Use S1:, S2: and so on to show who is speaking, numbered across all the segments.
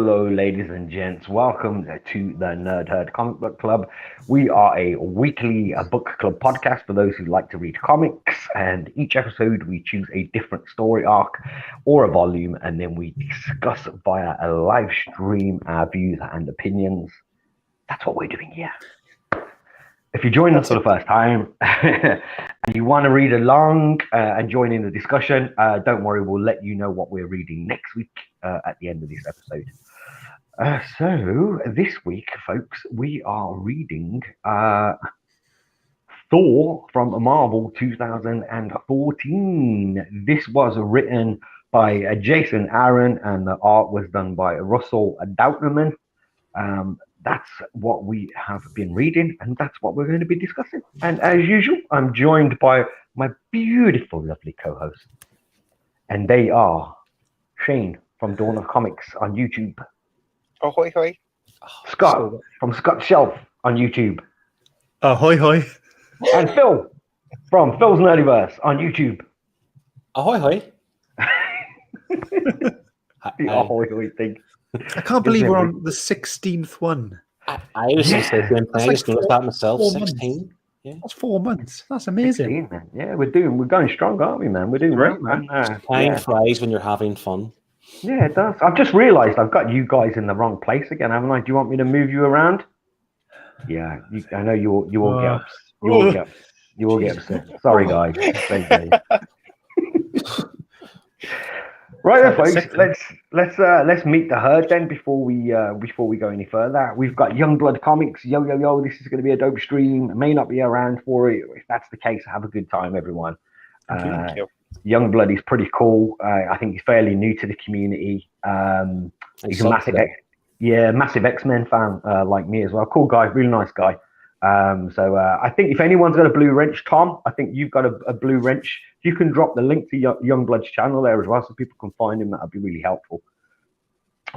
S1: Hello, ladies and gents. Welcome to the Nerd Herd Comic Book Club. We are a weekly book club podcast for those who like to read comics, and each episode we choose a different story arc or a volume, and then we discuss via a live stream our views and opinions. That's what we're doing here. If you join us for the first time and you want to read along and join in the discussion, don't worry, we'll let you know what we're reading next week at the end of this episode. So this week, folks, we are reading Thor from Marvel 2014. This was written by Jason Aaron, and the art was done by Russell Doutnerman. That's what we have been reading, and that's what we're going to be discussing. And as usual, I'm joined by my beautiful, lovely co-hosts, and they are Shane from Dawn of Comics on YouTube.
S2: Ahoy, hoy.
S1: Scott from Scott Shelf on YouTube.
S3: Ahoy, hoy.
S1: And Phil from Phil's Nerdyverse on YouTube.
S4: Ahoy, hoy.
S1: The ahoy, hoy thing.
S3: I can't believe we're on the 16th one.
S4: I was just saying, I just noticed that myself. 16. Yeah.
S3: That's 4 months. That's amazing.
S1: 16, man. Yeah, we're going strong, aren't we, man? We're doing great, man.
S4: Time flies when you're having fun.
S1: Yeah, it does. I've just realised I've got you guys in the wrong place again, haven't I? Do you want me to move you around? Yeah, I know you all get upset. You all get upset. Sorry, guys. Right then, folks. Let's meet the herd then before we go any further. We've got Youngblood Comics. Yo. This is going to be a dope stream. May not be around for it. If that's the case, have a good time, everyone.
S2: Thank you.
S1: Youngblood is pretty cool. I think he's fairly new to the community. He's a massive X-Men fan like me as well. Cool guy, really nice guy. So I think if anyone's got a blue wrench, Tom, I think you've got a blue wrench. If you can drop the link to Youngblood's channel there as well so people can find him, that'd be really helpful.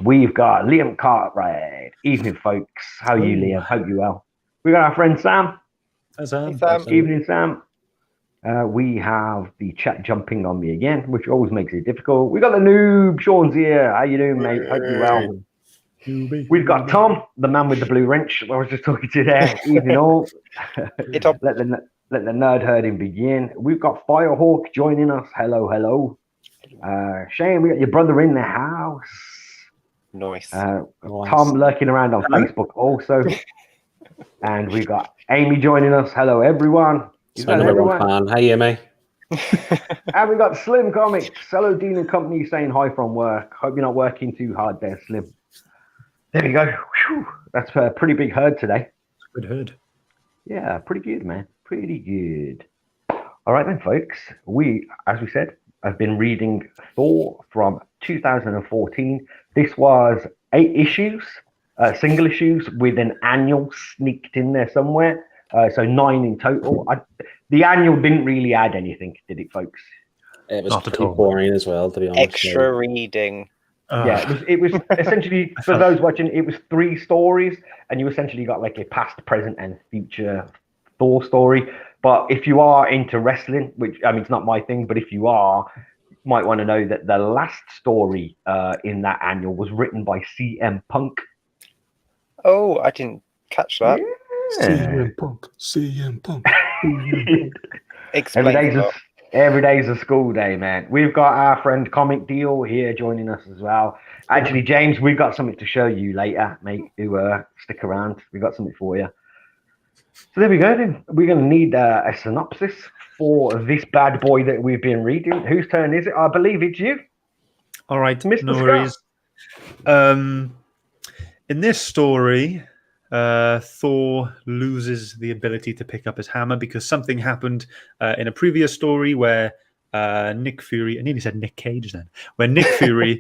S1: We've got Liam Cartwright. Evening, folks. How are you, Liam? Hope you're well. We got our friend Sam.
S3: Hi, Sam.
S1: Evening, Sam. We have the chat jumping on me again, which always makes it difficult. We got the noob. Sean's here. How you doing, mate? Hope you're well. We've got Tom, the man with the blue wrench. I was just talking to there. Evening all. let the nerd herding begin. We've got Firehawk joining us. Hello. Shane, we got your brother in the house.
S2: Nice.
S1: Tom lurking around on Facebook also. And we've got Amy joining us. Hello, everyone.
S4: Fan. Hi, Amy.
S1: And we got Slim Comics. Hello, Dean and Company saying hi from work. Hope you're not working too hard there, Slim. There we go. Whew. That's a pretty big herd today.
S3: Good herd.
S1: Yeah, pretty good, man. Pretty good. All right then, folks. We, as we said, have been reading Thor from 2014. This was 8 issues, single issues with an annual sneaked in there somewhere. So 9 in total. The annual didn't really add anything, did it, folks?
S4: It was pretty boring as well, to be honest.
S2: Extra reading.
S1: Yeah, it was essentially, for those watching, it was 3 stories, and you essentially got like a past, present, and future Thor story. But if you are into wrestling, which, I mean, it's not my thing, but if you are, you might want to know that the last story in that annual was written by CM Punk.
S2: Oh, I didn't catch that.
S1: Yeah.
S3: CM Punk.
S2: Explain.
S1: Every day's a school day, man. We've got our friend Comic Deal here joining us as well. Actually, James, we've got something to show you later, mate. Do stick around. We've got something for you. So there we go, then. We're going to need a synopsis for this bad boy that we've been reading. Whose turn is it? I believe it's you.
S3: All right,
S1: Mr.
S3: no
S1: Scott.
S3: worries. In this story, Thor loses the ability to pick up his hammer because something happened in a previous story where Nick Fury, I nearly said Nick Cage then, where Nick Fury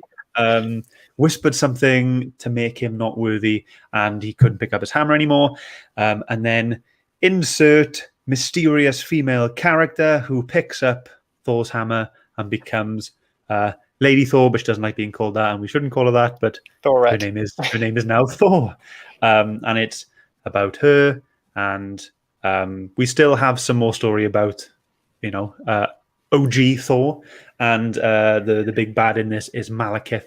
S3: whispered something to make him not worthy and he couldn't pick up his hammer anymore. And then insert mysterious female character who picks up Thor's hammer and becomes Lady Thor, but she doesn't like being called that, and we shouldn't call her that, but her name is now Thor. And it's about her, and we still have some more story about, OG Thor, and the big bad in this is Malekith,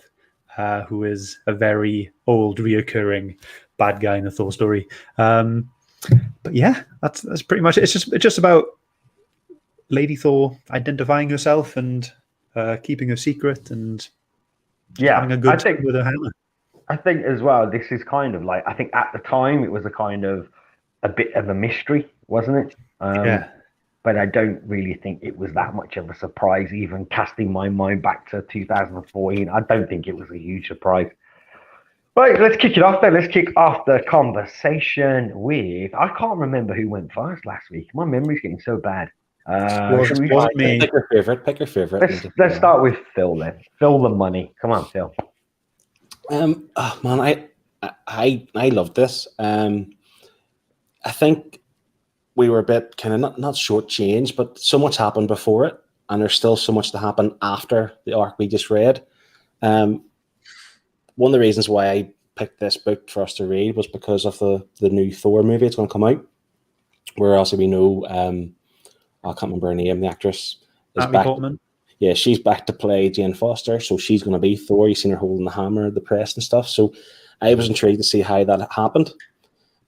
S3: who is a very old, reoccurring bad guy in the Thor story. But yeah, that's pretty much it. It's just about Lady Thor identifying herself and keeping her secret and having a good time with her hammer.
S1: I think as well, this is kind of like, I think at the time it was a bit of a mystery, wasn't it?
S3: Yeah.
S1: But I don't really think it was that much of a surprise, even casting my mind back to 2014. I don't think it was a huge surprise. Right, let's kick it off then. Let's kick off the conversation with, I can't remember who went first last week. My memory's getting so bad.
S3: Wasn't me.
S4: Pick your favorite.
S1: Let's start with Phil then. Phil the money. Come on, Phil.
S4: Oh man, I love this. I think we were a bit kind of not shortchanged, but so much happened before it, and there's still so much to happen after the arc we just read. One of the reasons why I picked this book for us to read was because of the new Thor movie. It's going to come out, where also we know I can't remember her name. The actress is back. Portman. Yeah, she's back to play Jane Foster, so she's going to be Thor. You've seen her holding the hammer at the press and stuff. So I was intrigued to see how that happened.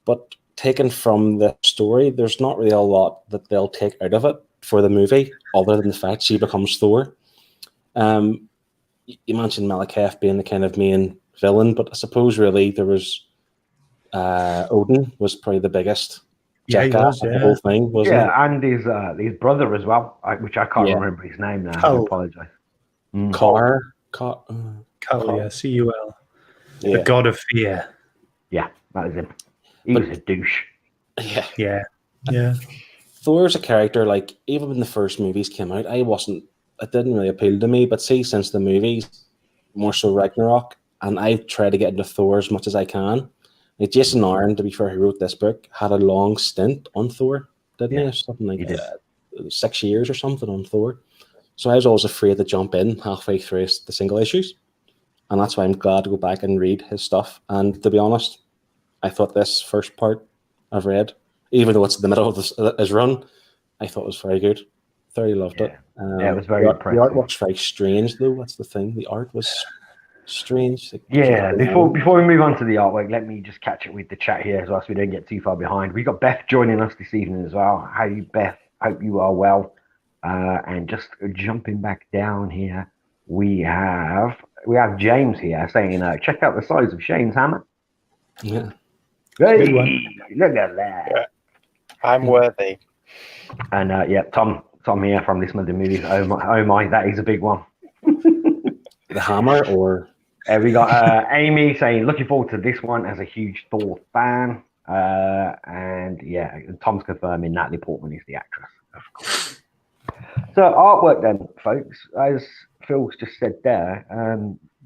S4: But taken from the story, there's not really a lot that they'll take out of it for the movie, other than the fact she becomes Thor. You mentioned Malekith being the kind of main villain, but I suppose really there was Odin was probably the biggest jackass of the whole thing, wasn't it?
S1: And his brother as well, which I can't remember his name now. I apologize.
S3: Cul, yeah, C-U-L. The god of fear.
S1: Yeah, that is him. He was a douche.
S3: Yeah.
S4: Thor's a character, like, even when the first movies came out, it didn't really appeal to me, but see, since the movies, more so Ragnarok, and I've tried to get into Thor as much as I can. Like Jason Aaron, to be fair, who wrote this book, had a long stint on Thor, didn't he? Something like 6 years or something on Thor. So I was always afraid to jump in halfway through the single issues. And that's why I'm glad to go back and read his stuff. And to be honest, I thought this first part I've read, even though it's in the middle of his run, I thought it was very good. Thoroughly loved it.
S1: It was very impressive.
S4: The artwork's very strange, though. That's the thing. The art was strange.
S1: Before we move on to the artwork, let me just catch it with the chat here as well, so we don't get too far behind. We got Beth joining us this evening as well. How are you, Beth? Hope you are well. And just jumping back down here, we have James here saying, check out the size of Shane's hammer.
S4: Yeah.
S1: Hey, look at that.
S2: Yeah. I'm worthy.
S1: And Tom here from This Monday Movies. Oh my, that is a big one.
S4: The hammer, or
S1: we got Amy saying, looking forward to this one as a huge Thor fan. And Tom's confirming Natalie Portman is the actress, of course. So artwork then, folks, as Phil's just said there,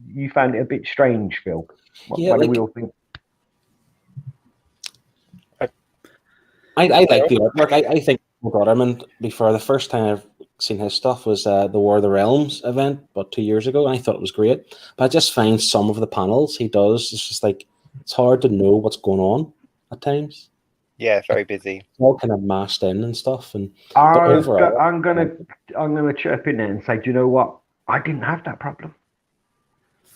S1: you found it a bit strange, Phil. What do we all think?
S4: I like the artwork. I think Gutterman, before the first time I've seen his stuff was the War of the Realms event about 2 years ago, and I thought it was great. But I just find some of the panels he does, it's just like, it's hard to know what's going on at times.
S2: Yeah, very busy.
S4: It's all kind of mashed in and stuff. And
S1: overall, I'm gonna chirp in there and say, do you know what? I didn't have that problem.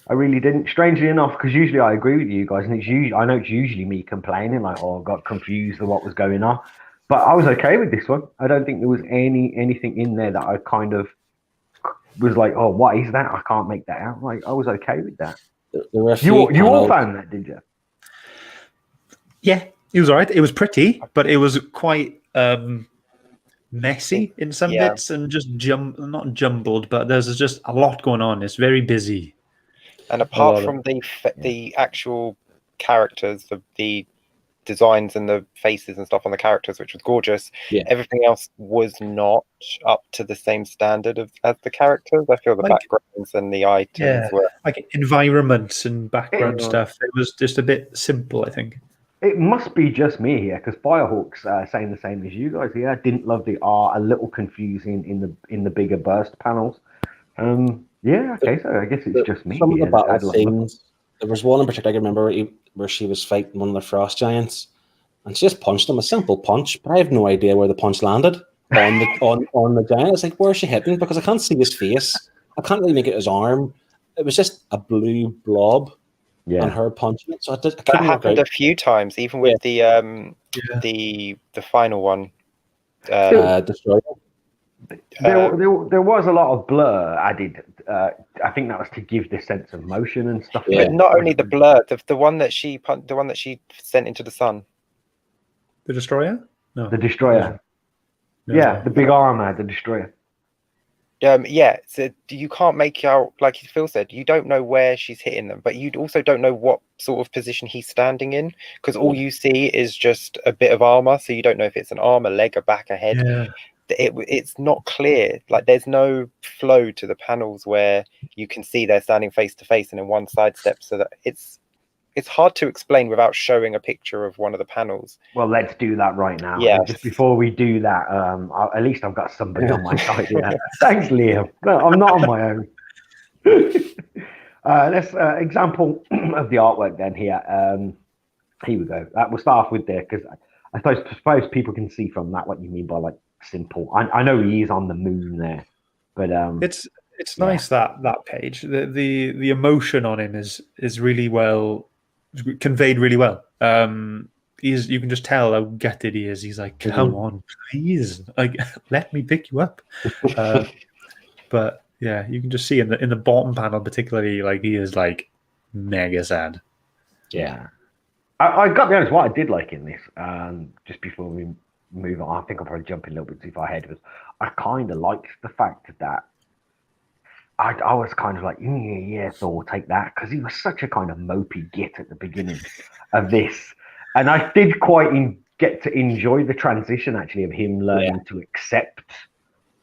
S1: I really didn't. Strangely enough, because usually I agree with you guys, and I know it's usually me complaining, like, I got confused with what was going on. But I was okay with this one. I don't think there was anything in there that I kind of was like, oh, what is that? I can't make that out. Like, I was okay with that.
S4: There were a few
S1: you all found that, did you?
S3: Yeah, it was all right. It was pretty, but it was quite messy in some bits and just not jumbled, but there's just a lot going on. It's very busy.
S2: And apart from the actual characters, the designs and the faces and stuff on the characters, which was gorgeous, everything else was not up to the same standard as the characters. I feel the backgrounds and the items were
S3: like environments and background stuff. It was just a bit simple, I think.
S1: It must be just me here, because Firehawk's saying the same as you guys here. I didn't love the art, a little confusing in the bigger burst panels. Okay, so I guess it's just me.
S4: Some of the battle scenes, there was one in particular I remember where she was fighting one of the frost giants, and she just punched him, a simple punch, but I have no idea where the punch landed on the giant. It's like, where is she hitting? Because I can't see his face. I can't really make it his arm. it was just a blue blob
S1: Yeah.
S4: on her punching it. So I
S2: That
S4: couldn't work
S2: happened
S4: out.
S2: a few times, even with the final one.
S4: Destroyer.
S1: There was a lot of blur added. I think that was to give this sense of motion and stuff.
S4: Yeah.
S2: But not only the blur, the one that she sent into the sun.
S3: The Destroyer? No.
S1: The Destroyer.
S3: No.
S1: Yeah, the big armor, the Destroyer.
S2: Yeah, so you can't make out, like Phil said, you don't know where she's hitting them, but you also don't know what sort of position he's standing in, because all you see is just a bit of armor, so you don't know if it's an arm, a leg, a back, a head.
S3: Yeah.
S2: It's not clear. Like, there's no flow to the panels where you can see they're standing face to face and in one sidestep, so that it's hard to explain without showing a picture of one of the panels.
S1: Well, let's do that right now.
S2: Yeah.
S1: And just before we do that, at least I've got somebody on my side here. Thanks, Liam. No, I'm not on my own. Let's example of the artwork then here. Here we go. We'll start off with there because I suppose people can see from that what you mean by like simple. I know he is on the moon there, but
S3: it's nice that page. The emotion on him is really well conveyed, really well. You can just tell how gutted he is. He's like, come on, please, like, let me pick you up. But yeah, you can just see in the bottom panel particularly, like, he is like mega sad.
S1: Yeah. I got to be honest, what I did like in this, just before we move on, I think I'll probably jump in a little bit too far ahead, was I kind of liked the fact that I was kind of like, yeah, Thor, take that, because he was such a kind of mopey git at the beginning of this. And I did quite get to enjoy the transition, actually, of him learning to accept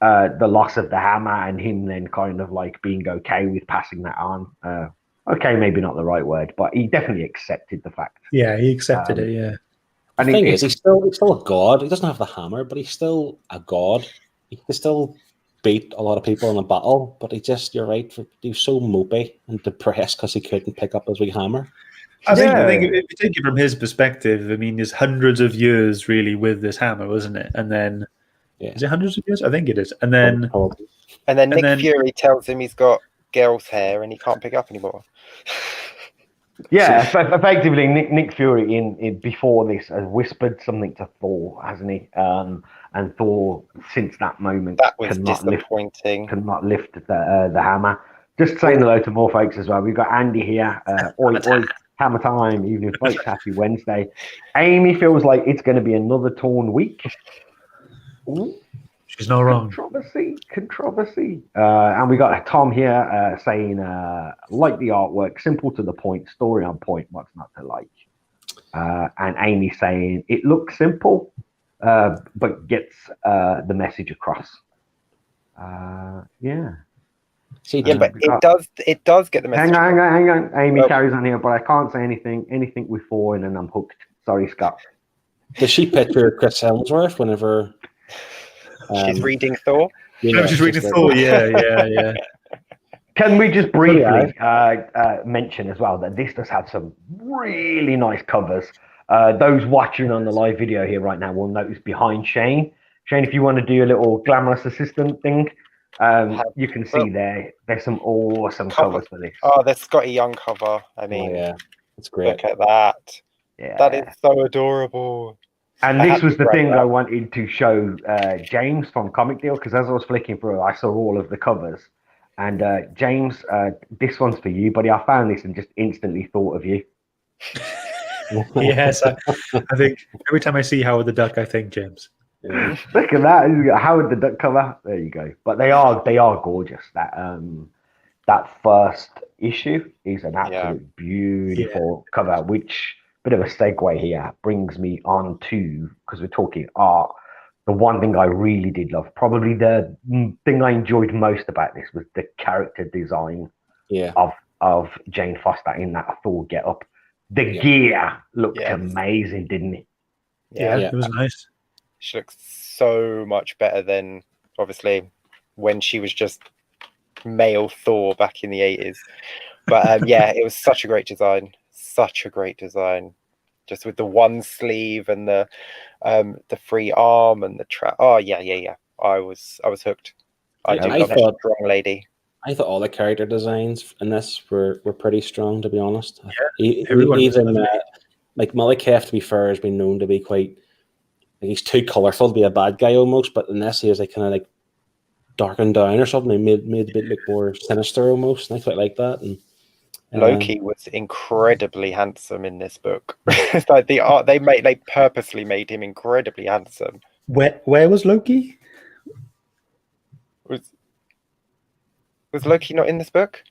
S1: the loss of the hammer and him then kind of like being okay with passing that on. Okay, maybe not the right word, but he definitely accepted the fact.
S3: Yeah, he accepted it, yeah.
S1: And
S4: the thing is, he's still a god. He doesn't have the hammer, but he's still a god. He can still beat a lot of people in a battle, but you're right, he was so mopey and depressed because he couldn't pick up his wee hammer.
S3: I think if you take it from his perspective, I mean, there's hundreds of years really with this hammer, wasn't it? And then, is it hundreds of years? I think it is. And then,
S2: Nick Fury tells him he's got girl's hair and he can't pick up anymore.
S1: Yeah, effectively, Nick Fury in before this has whispered something to Thor, hasn't he? And Thor, since that moment,
S2: that was disappointing.
S1: Cannot lift the hammer. Just saying hello to more folks as well. We've got Andy here. Oi, hammer time, evening folks. Happy Wednesday. Amy feels like it's going to be another torn week. Ooh.
S3: She's not wrong.
S1: Controversy. And we got Tom here saying, like the artwork, simple to the point, story on point, what's not to like. And Amy saying, it looks simple, but gets the message across. Yeah.
S2: But it does get the message.
S1: Hang on. Amy carries on here, but I can't say anything with Thor, and then I'm hooked. Sorry, Scott.
S4: Does she picture Chris Hemsworth whenever
S2: she's reading Thor?
S3: She's reading Thor, yeah.
S1: Can we just briefly mention as well that this does have some really nice covers. Those watching on the live video here right now will notice behind Shane. Shane, if you want to do a little glamorous assistant thing, you can see there's some awesome covers for this.
S2: Oh, the Scotty Young cover. I mean,
S4: it's great.
S2: Look at that. Yeah, that is so adorable.
S1: And this was the thing I wanted to show James from Comic Deal, because as I was flicking through, I saw all of the covers. And James, this one's for you, buddy. I found this and just instantly thought of you.
S3: Yes, I think every time I see Howard the Duck, I think James.
S1: Yeah. Look at that, Howard the Duck cover. There you go. But they are gorgeous. That first issue is an absolute beautiful cover, which, bit of a segue here, brings me on to, because we're talking art, the one thing I really did love, probably the thing I enjoyed most about this, was the character design of Jane Foster in that Thor get-up. The gear looked amazing, didn't it?
S3: Yeah, it was nice.
S2: She looks so much better than, obviously, when she was just male Thor back in the 80s. But it was such a great design. Just with the one sleeve and the free arm and the trap. Oh yeah. I was hooked. I love that strong lady.
S4: I thought all the character designs in this were pretty strong, to be honest.
S3: Yeah,
S4: Even like Malekith, to be fair, has been known to be quite. Like, he's too colorful to be a bad guy almost, but in this he is like kind of like darkened down or something. He made a bit look more sinister almost, and I quite like that. And
S2: Loki was incredibly handsome in this book. It's like the art they purposely made him incredibly handsome.
S3: Where was Loki?
S2: Was Loki not in this book?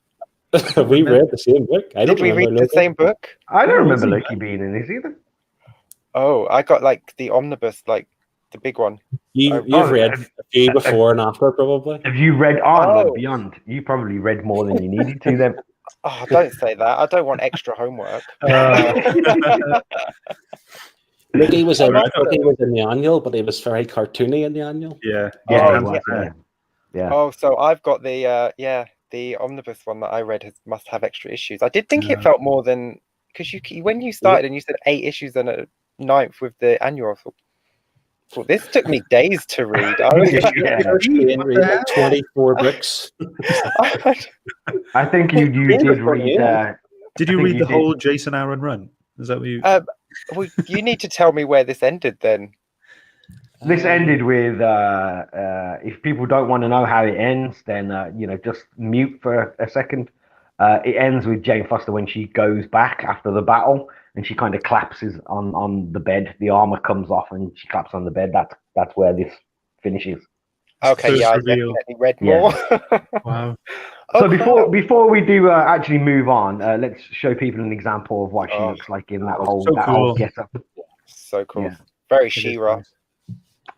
S4: We read the same book.
S2: Did we read the same book?
S1: I don't remember Loki being in this either.
S2: Oh, I got like the omnibus, like the big one.
S4: You've read a few before and after, probably.
S1: Have you read Artwork Beyond? You probably read more than you needed to then.
S2: Oh, don't say that. I don't want extra homework.
S4: Loki was in the annual, but he was very cartoony in the annual.
S3: Yeah.
S1: Yeah.
S2: Oh, so I've got the the omnibus one that I read must have extra issues. I did think it felt more than, because when you started and you said 8 issues and a 9th with the annual, I thought, this took me days to read. I was
S4: read like 24 books.
S1: I think you did read.
S3: Did you read the whole Jason Aaron run? Is that what you?
S2: Well, you need to tell me where this ended then.
S1: This ended with, if people don't want to know how it ends, then, just mute for a second. It ends with Jane Foster when she goes back after the battle and she kind of collapses on the bed. The armor comes off and she collapses on the bed. That's where this finishes.
S2: Okay, yeah, I definitely read more.
S3: Wow.
S1: So before we do actually move on, let's show people an example of what she looks like in that whole get-up.
S2: So cool.
S1: Yeah.
S2: Very She-Ra.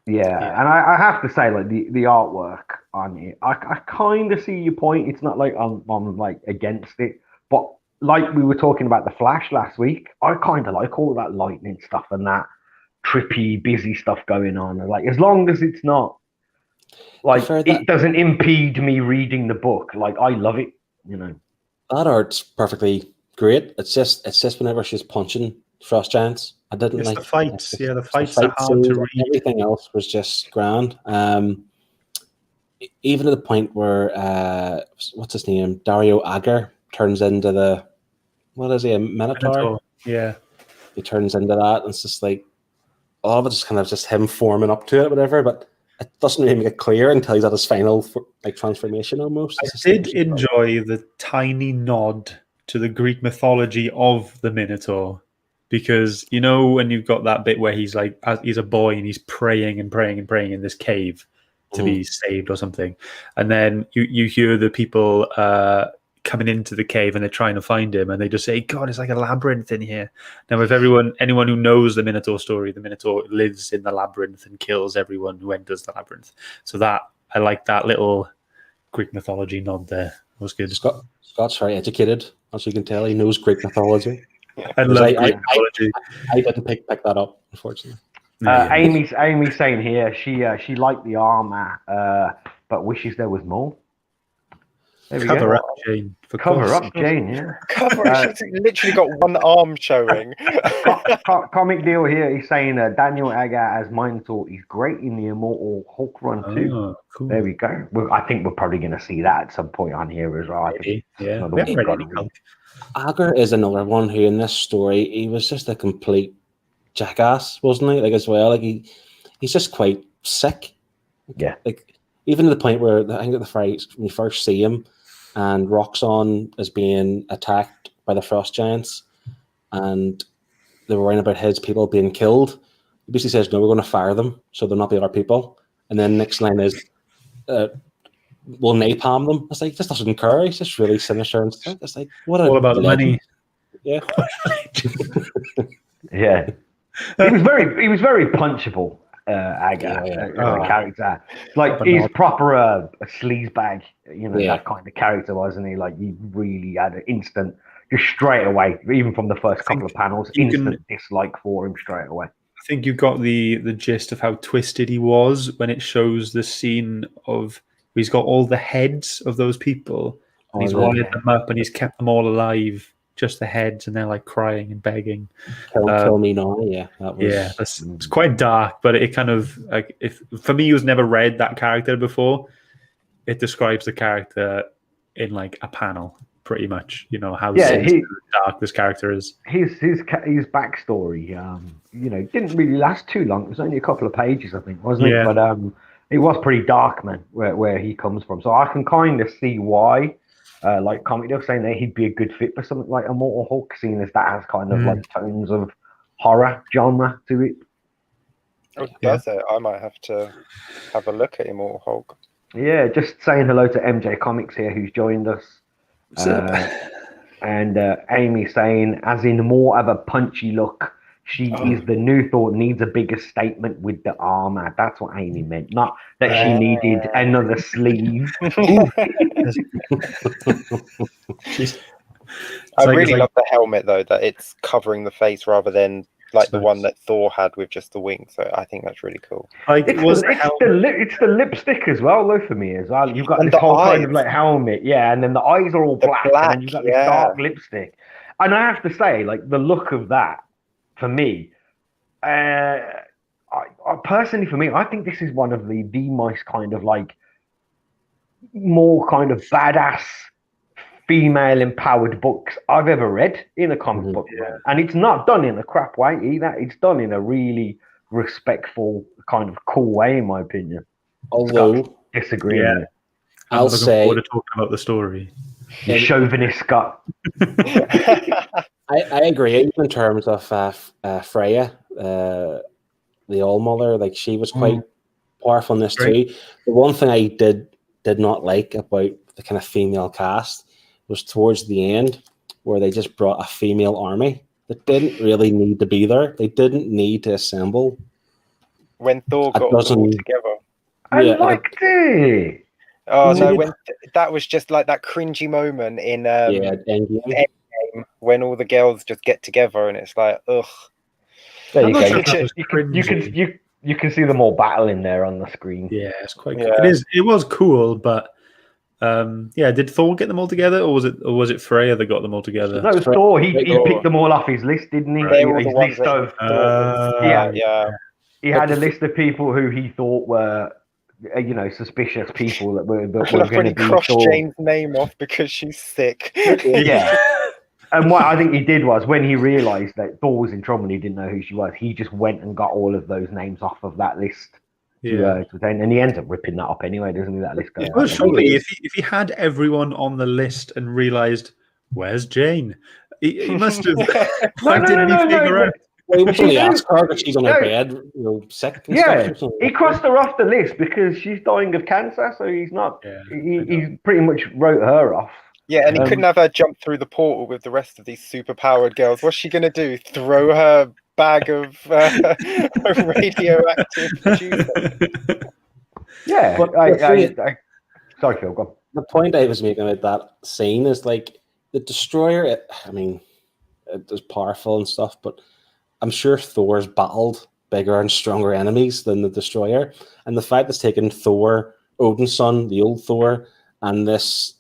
S1: Yeah, and I have to say, like the artwork on it, I kind of see your point. It's not like I'm like against it, but like we were talking about the Flash last week, I kind of like all that lightning stuff and that trippy, busy stuff going on. And like, as long as it's not like it doesn't impede me reading the book, like I love it. That
S4: art's perfectly great. It's just whenever she's punching frost giants, I didn't like
S3: the fights. Yeah, the fights are hard to read.
S4: Everything else was just grand. Even to the point where what's his name, Dario Agger turns into the a Minotaur?
S3: Yeah,
S4: he turns into that, and it's just like all of it's kind of just him forming up to it, whatever. But it doesn't really make it clear until he's at his final transformation almost.
S3: I did enjoy the tiny nod to the Greek mythology of the Minotaur. Because, when you've got that bit where he's like, he's a boy and he's praying and praying and praying in this cave to be saved or something. And then you hear the people coming into the cave and they're trying to find him. And they just say, God, it's like a labyrinth in here. Now, if anyone who knows the Minotaur story, the Minotaur lives in the labyrinth and kills everyone who enters the labyrinth. So I like that little Greek mythology nod there. It was good.
S4: Scott's very educated. As you can tell, he knows Greek mythology.
S3: I love Greek mythology.
S4: I didn't pick that up, unfortunately.
S1: Amy's saying here she liked the armor, but wishes there was more.
S3: Cover up, Jane.
S1: Cover up, Jane. Yeah.
S2: Cover up. She's literally got one arm showing.
S1: Comic deal here. He's saying Daniel Agger as Minotaur is great in the Immortal Hulk run too.
S3: Cool.
S1: There we go. I think we're probably going to see that at some point on here as well.
S4: Agger is another one who, in this story, he was just a complete jackass, wasn't he? Like, as well, like he's just quite sick.
S1: Yeah.
S4: Like, even to the point where I think at the fight when you first see him, and Roxxon is being attacked by the frost giants, and they were worrying about his people being killed. He basically says, "No, we're going to fire them, so they'll not be our people." And then next line is, "We'll napalm them." It's like, this doesn't care. He's just really sinister and stuff. It's like,
S3: all about the money.
S4: Yeah.
S1: Yeah. He was very punchable. Agger, character, like he's proper a sleazebag, that kind of character, wasn't he? Like, he really had an instant, just straight away, even from the first couple of panels, instant dislike for him straight away.
S3: I think you got the gist of how twisted he was when it shows the scene of he's got all the heads of those people and he's wired them up and he's kept them all alive. Just the heads, and they're like crying and begging.
S4: Kill me now, yeah.
S3: It's quite dark, but it kind of like, if for me who's never read that character before, it describes the character in like a panel, pretty much. You know how
S1: Yeah,
S3: dark this character is.
S1: His backstory, didn't really last too long. It was only a couple of pages, I think, wasn't it? But it was pretty dark, man, where he comes from. So I can kind of see why, like Comic Dev saying that he'd be a good fit for something like Immortal Hulk, seeing as that has kind of like tones of horror genre to it.
S2: Oh, does it? I might have to have a look at Immortal Hulk.
S1: Yeah, just saying hello to MJ Comics here, who's joined us. And Amy saying, as in more of a punchy look, she is the new Thor, needs a bigger statement with the armor. That's what Amy meant, not that she needed another sleeve.
S2: I really love the helmet, though, that it's covering the face rather than like the one that Thor had with just the wings. So I think that's really cool.
S1: It's the lipstick as well, though, for me as well. You've got this whole kind of like helmet, and then the eyes are all black, and then you've got this dark lipstick. And I have to say, like, the look of that, for me, I personally, for me, I think this is one of the most kind of like more kind of badass female empowered books I've ever read in a comic book. And it's not done in a crap way either. It's done in a really respectful, kind of cool way, in my opinion.
S4: Although,
S1: disagreeing.
S3: I'll say, forward to talking about the story.
S1: You chauvinist, Scott.
S4: I agree in terms of Freya, the All-Mother. Like, she was quite powerful in this too. The one thing I did not like about the kind of female cast was towards the end, where they just brought a female army that didn't really need to be there. They didn't need to assemble.
S2: When Thor got them all together.
S1: I liked it.
S2: Oh, no, when that was just like that cringy moment in Endgame, when all the girls just get together and it's like, ugh.
S1: There you go. You can see them all battling there on the screen.
S3: Yeah, it's quite cool. It was cool, but did Thor get them all together, or was it Freya that got them all together?
S1: No, it was Thor. He picked them all off his list, didn't he?
S2: Right.
S1: His list of he had a list of people who he thought were suspicious people that were going to be
S2: crossed Jane's name off because she's sick.
S1: Yeah. And what I think he did was, when he realised that Thor was in trouble and he didn't know who she was, he just went and got all of those names off of that list. And he ends up ripping that up anyway, doesn't he? That list goes.
S3: Well, surely, if he had everyone on the list and realised, where's Jane? He must have. Figure out?
S4: Well, he only asked her that she's on her bed, sick.
S1: He crossed her off the list because she's dying of cancer, so he's not. He pretty much wrote her off.
S2: Yeah, and he couldn't have her jump through the portal with the rest of these super-powered girls. What's she going to do? Throw her bag of radioactive juice?
S1: Yeah. But sorry, Phil, go on.
S4: The point I was making about that scene is, like, the Destroyer, it was powerful and stuff, but I'm sure Thor's battled bigger and stronger enemies than the Destroyer. And the fact it's taken Thor, Odin's son, the old Thor, and this...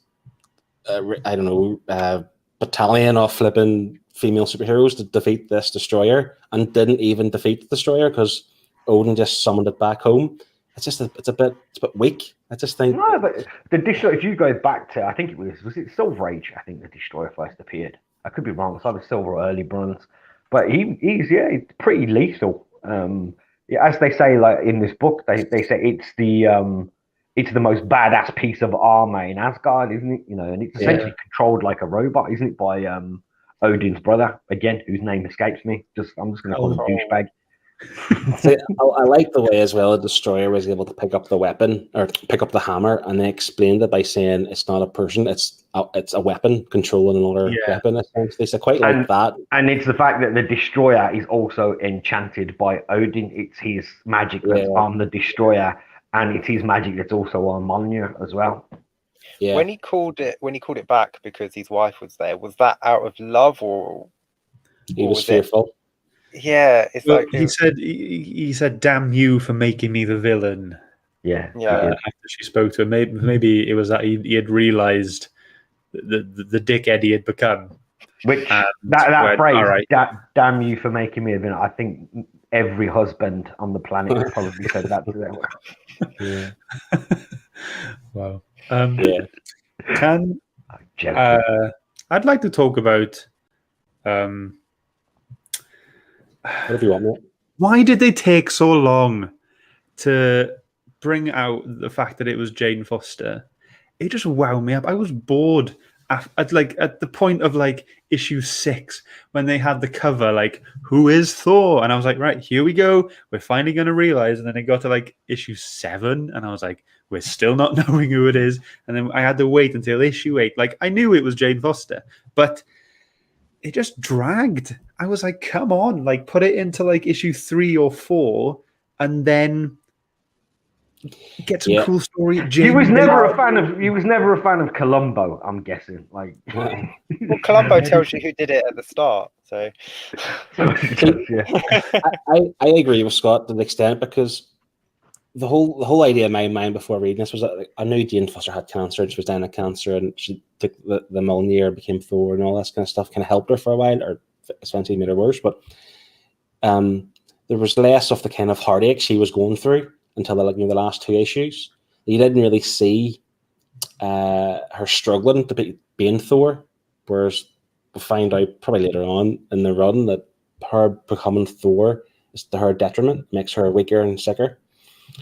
S4: battalion of flipping female superheroes to defeat this Destroyer, and didn't even defeat the Destroyer because Odin just summoned it back home. It's a bit weak. I just think
S1: but the Destroyer. If you go back to, I think it was it Silver Age. I think the Destroyer first appeared. I could be wrong. It's either Silver or early Bronze, but he's pretty lethal. As they say, like in this book, they say it's the most badass piece of armor in Asgard, isn't it? And it's essentially controlled like a robot, isn't it? By Odin's brother, again, whose name escapes me. I'm just going to call him douchebag.
S4: I like the way as well the Destroyer was able to pick up the weapon or pick up the hammer, and they explained it by saying it's not a person, it's a weapon controlling another weapon. Essentially, so quite like that. And
S1: it's the fact that the Destroyer is also enchanted by Odin. It's his magic that's on the Destroyer. And it's his magic that's also on Mjolnir as well.
S4: Yeah.
S2: When he called it back because his wife was there, was that out of love or
S4: he was fearful?
S2: Yeah, it's like
S3: he said, "Damn you for making me the villain."
S1: Yeah.
S3: After she spoke to him, maybe it was that he had realised the dickhead he had become.
S1: Which that phrase, "Damn you for making me a villain," I think every husband on the planet probably said that to them.
S3: Wow. I'd like to talk about
S4: whatever you want, mate.
S3: Why did they take so long to bring out the fact that it was Jane Foster? It just wound me up. I was bored at the point of like issue 6 when they had the cover like, who is Thor? And I was like, right, here we go. We're finally going to realize. And then it got to like issue 7 and I was like, we're still not knowing who it is. And then I had to wait until issue 8. Like I knew it was Jane Foster, but it just dragged. I was like, come on, like put it into like issue 3 or 4 and then get some cool story.
S1: He was never a fan of Columbo, I'm guessing. Like
S2: well, Columbo tells you who did it at the start, so
S4: I agree with Scott to an extent, because the whole idea in my mind before reading this was that like, I knew Jane Foster had cancer and she was dying of cancer and she took the Mjolnir, became Thor and all that kind of stuff, kind of helped her for a while, or essentially made her worse. But there was less of the kind of heartache she was going through until the last 2 issues. You didn't really see her struggling to being Thor, whereas we find out probably later on in the run that her becoming Thor is to her detriment, makes her weaker and sicker.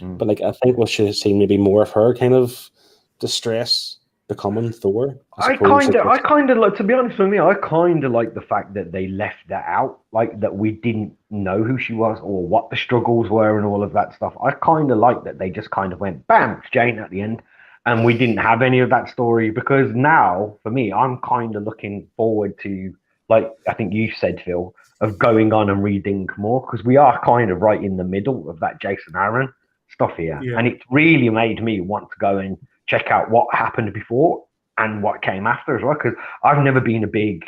S4: But like I think we should have seen maybe more of her kind of distress becoming Thor.
S1: I kind of like, to be honest with me, I kind of like the fact that they left that out, like that we didn't know who she was or what the struggles were and all of that stuff. I kind of like that they just kind of went, bam, it's Jane at the end, and we didn't have any of that story, because now, for me, I'm kind of looking forward to, like I think you said, Phil, of going on and reading more, because we are kind of right in the middle of that Jason Aaron stuff here. And it really made me want to go and check out what happened before and what came after as well, because I've never been a big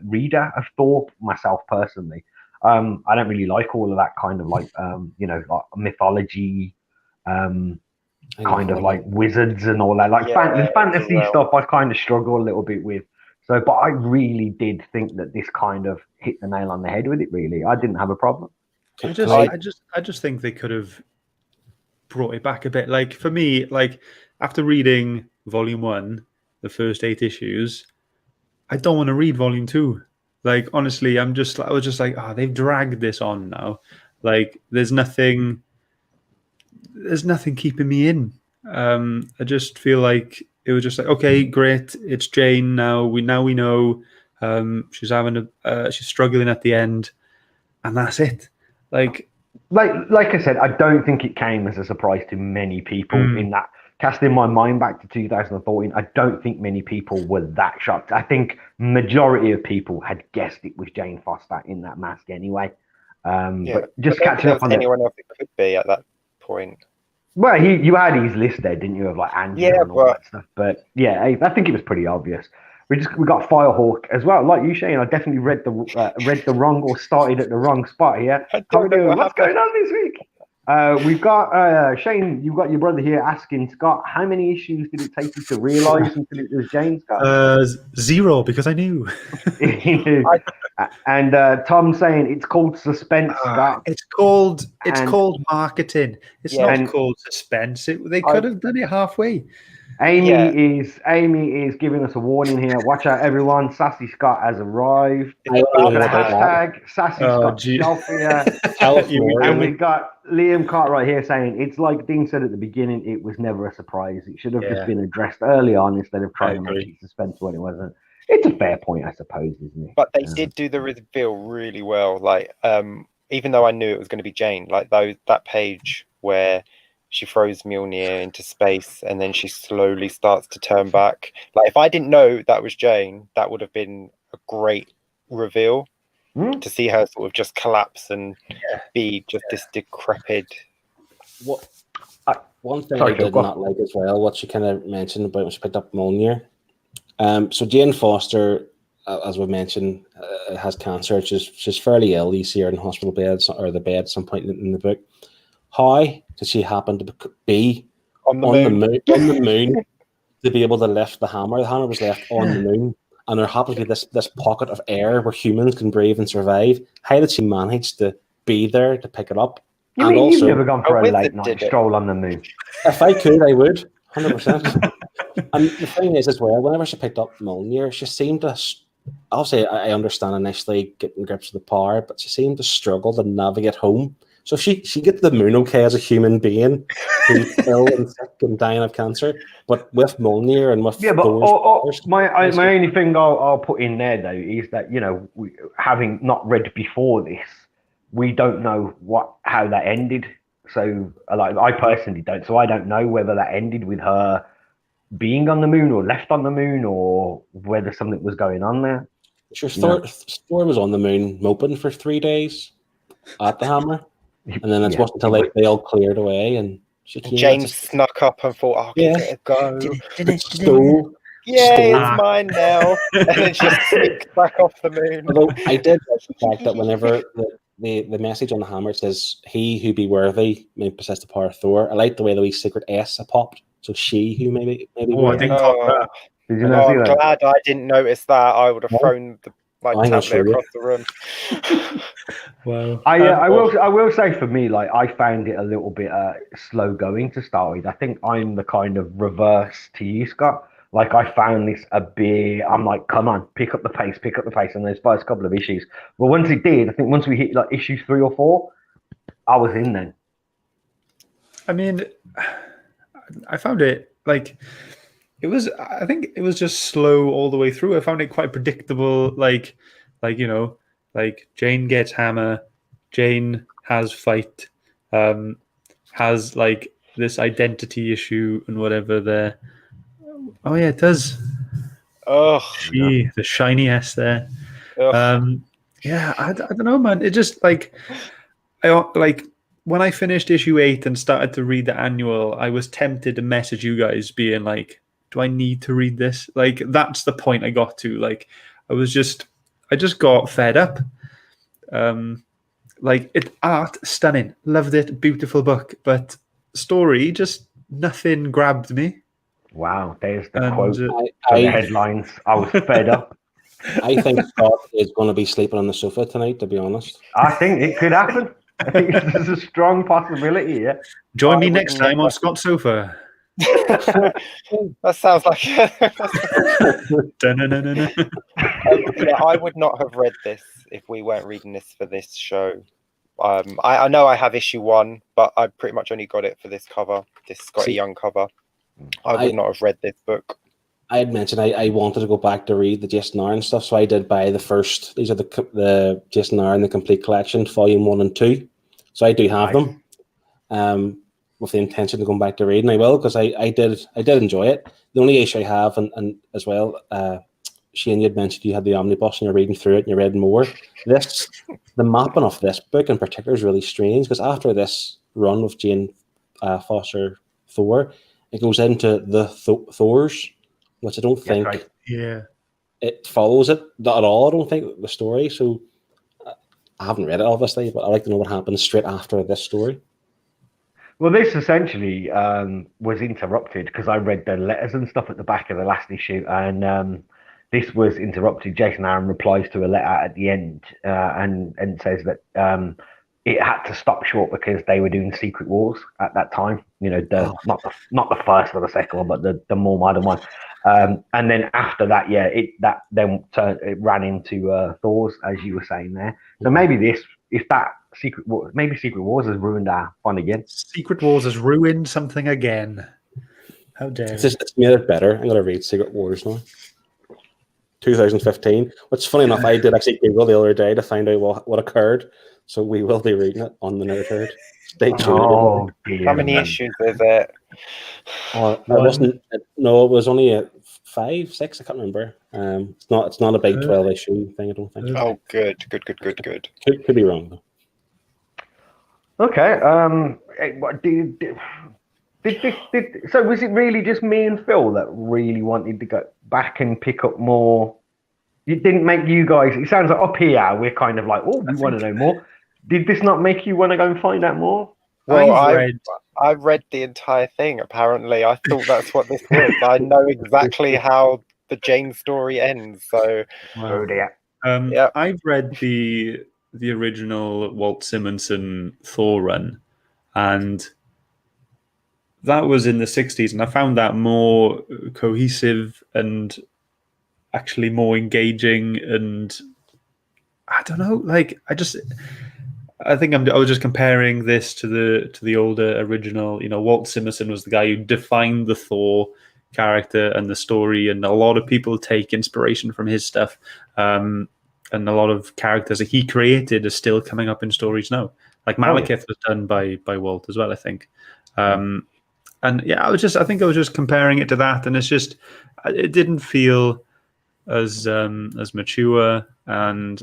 S1: reader of Thor myself personally. I don't really like all of that kind of like like mythology, kind of like wizards and all that, like fantasy stuff. I kind of struggle a little bit with. So, but I really did think that this kind of hit the nail on the head with it. Really, I didn't have a problem.
S3: I just think they could have brought it back a bit. Like for me, like after reading volume 1, the first 8 issues, I don't want to read volume 2. Like honestly, I was just like, they've dragged this on now. Like there's nothing keeping me in. I just feel like it was just like, okay, great, it's Jane now. We know she's she's struggling at the end, and that's it. Like
S1: I said, I don't think it came as a surprise to many people in that. Casting my mind back to 2014, I don't think many people were that shocked. I think majority of people had guessed it was Jane Foster in that mask anyway. But just catching up on
S2: anyone else it could be at that point.
S1: Well, you had his list there, didn't you, of like Angela and all that stuff. But yeah, I think it was pretty obvious. We got Firehawk as well. Like you, Shane, I definitely read the wrong or started at the wrong spot here. What's going on this week? We've got Shane. You've got your brother here asking Scott, how many issues did it take you to realise until it was Jane, Scott?
S3: 0, because I knew.
S1: He knew. And Tom saying it's called suspense, Scott.
S3: It's called marketing. It's not called suspense. They could have done it halfway.
S1: Amy is giving us a warning here. Watch out, everyone. Sassy Scott has arrived. Hashtag Sassy Scott shelf here. And we've got Liam Cartwright here saying it's like Dean said at the beginning, it was never a surprise. It should have just been addressed early on instead of trying to make it suspense when it wasn't. It's a fair point, I suppose, isn't it?
S2: But they did do the reveal really well. Like, even though I knew it was going to be Jane, like that page where she throws Mjolnir into space and then she slowly starts to turn back. Like, if I didn't know that was Jane, that would have been a great reveal to see her sort of just collapse and be just this decrepit.
S4: One thing I did not like as well, what she kind of mentioned about when she picked up Mjolnir. So Jane Foster, as we mentioned, has cancer. She's fairly ill. You see her in hospital beds or the bed at some point in the book. How did she happen to be on the moon to be able to lift the hammer? The hammer was left on the moon, and there happens to be this pocket of air where humans can breathe and survive. How did she manage to be there to pick it up?
S1: You've never gone for a late night stroll on the moon?
S4: If I could, I would, 100%. And the thing is, as well, whenever she picked up Mjolnir, she seemed to. Obviously, I understand initially getting grips with the power, but she seemed to struggle to navigate home. So she gets the moon okay as a human being who's ill and sick and dying of cancer, but with Mjolnir and with
S1: my only thing I'll put in there though is that having not read before this, we don't know how that ended. So like I personally don't. So I don't know whether that ended with her being on the moon or left on the moon or whether something was going on there.
S4: Sure, Thor was on the moon moping for 3 days at the hammer, and then it wasn't until they all cleared away and
S2: James snuck up and thought, "Oh, give it a go."
S4: Stole.
S2: It's mine now, and then just sneaked back off the moon.
S4: Although I did like the fact that whenever the message on the hammer says, "He who be worthy may possess the power of Thor," I like the way the wee secret S popped. So she who maybe.
S3: I didn't that.
S1: Did you not see that?
S2: I'm glad I didn't notice that. I would have thrown my tablet across the room.
S3: Well,
S1: I will say for me, like I found it a little bit slow going to start with. I think I'm the kind of reverse to you, Scott. Like I found this a bit. I'm like, come on, pick up the pace, in those first couple of issues. But once it did, I think once we hit like issue 3 or 4, I was in then.
S3: I mean, I found it like it was. I think it was just slow all the way through. I found it quite predictable. Like Jane gets hammer, Jane has fight, has like this identity issue and whatever there. Oh yeah, it does.
S2: Oh,
S3: the shiny S there. Yeah, I don't know, man. It just like when I finished issue 8 and started to read the annual, I was tempted to message you guys, being like, "Do I need to read this?" Like that's the point I got to. Like I just got fed up. Like art stunning, loved it, beautiful book, but story just nothing grabbed me.
S1: Wow, there's the quote. The headlines. I was fed up.
S4: I think Scott is going to be sleeping on the sofa tonight, to be honest.
S1: I think it could happen. I think there's a strong possibility. Yeah.
S3: Join me next time on Scott's sofa.
S2: That sounds like. I would not have read this if we weren't reading this for this show. I know I have issue 1, but I pretty much only got it for this cover, this Scotty Young cover. I would not have read this book.
S4: I had mentioned I wanted to go back to read the Jason Aaron stuff, so I did buy the first. These are the Jason Aaron, the complete collection, volume 1 and 2. So I do have them, with the intention of going back to read, and I will, because I did enjoy it. The only issue I have, and as well, Shane, you had mentioned you had the omnibus and you're reading through it and you're reading more. The mapping of this book in particular is really strange, because after this run with Jane Foster Thor, it goes into the Thors, which I don't think it follows it at all. I don't think the story. So I haven't read it obviously, but I'd like to know what happens straight after this story.
S1: Well, this essentially was interrupted because I read the letters and stuff at the back of the last issue, and this was interrupted. Jason Aaron replies to a letter at the end and says that it had to stop short because they were doing Secret Wars at that time. You know, not the first or the second one, but the more modern one. And then after that, it ran into Thor's, as you were saying there. So maybe Secret Wars has ruined our fun again.
S3: Secret Wars has ruined something again. How dare
S4: it's made it better. I'm going to read Secret Wars now. 2015. Which, funny enough, I did actually Google the other day to find out what occurred. So we will be reading it on the Nerd Herd. Stay tuned.
S1: Oh, dear.
S2: How many issues is it?
S4: It was only 5, 6. I can't remember. It's not a big 12 issue thing. I don't think.
S2: Oh, good.
S4: Could be wrong though.
S1: Okay. So was it really just me and Phil that really wanted to go back and pick up more? It didn't make you guys. It sounds like up here we're kind of like, oh, we want to know more. Did this not make you want to go and find out more?
S2: Well, I read the entire thing. Apparently, I thought that's what this was. I know exactly how the Jane story ends. So,
S1: oh dear.
S3: I've read the original Walt Simonson Thor run, and that was in the 60s, and I found that more cohesive and actually more engaging. And I don't know, like I think I was just comparing this to the older original. You know, Walt Simonson was the guy who defined the Thor character and the story, and a lot of people take inspiration from his stuff. And a lot of characters that he created are still coming up in stories now. Like Malekith was done by Walt as well, I think. And yeah, I think I was just comparing it to that, and it didn't feel as mature, and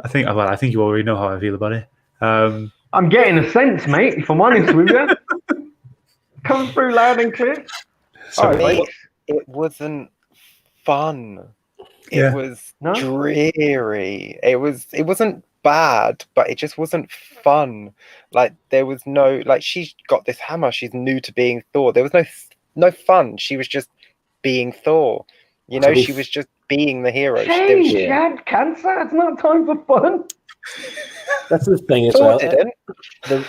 S3: I think you already know how I feel about it.
S1: I'm getting a sense, mate, if I'm honest with you. Coming through loud and clear.
S2: It wasn't fun.
S3: Yeah.
S2: It was dreary. It wasn't bad, but it just wasn't fun. Like there was no, like, she's got this hammer, she's new to being Thor. There was no fun. She was just being Thor. You know, she was just being the hero.
S1: She had cancer. It's not time for fun.
S4: That's the thing as well.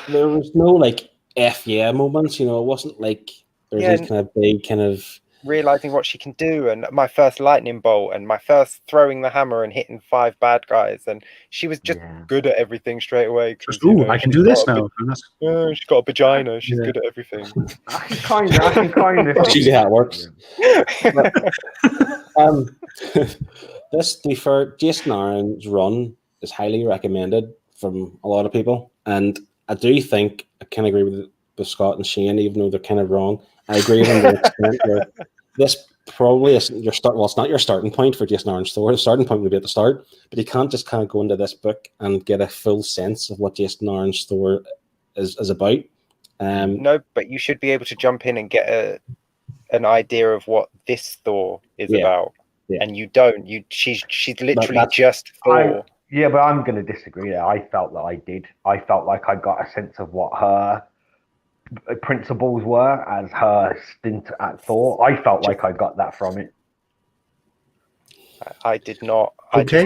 S4: There was no like F yeah moments. You know, it wasn't like there's these kind of big kind of
S2: realizing what she can do, and my first lightning bolt, and my first throwing the hammer and hitting 5 bad guys, and she was just good at everything straight away.
S3: I can do this now.
S2: She's got a vagina. She's good at everything.
S1: I can kind of.
S4: That's usually how it works. This, to be fair, Jason Aaron's run is highly recommended from a lot of people, and I do think I can agree with Scott and Shane, even though they're kind of wrong. I agree with them to an extent where this probably isn't your start. Well, it's not your starting point for Jason Aaron's Thor. The starting point would be at the start, but you can't just kind of go into this book and get a full sense of what Jason Aaron's Thor is about.
S2: No, but you should be able to jump in and get an idea of what this Thor is about. Yeah. And you don't. She's literally just Thor.
S1: But I'm going to disagree there. I felt that I did. I felt like I got a sense of what her principles were as her stint at Thor. I felt like I got that from it.
S2: I did not.
S3: Okay.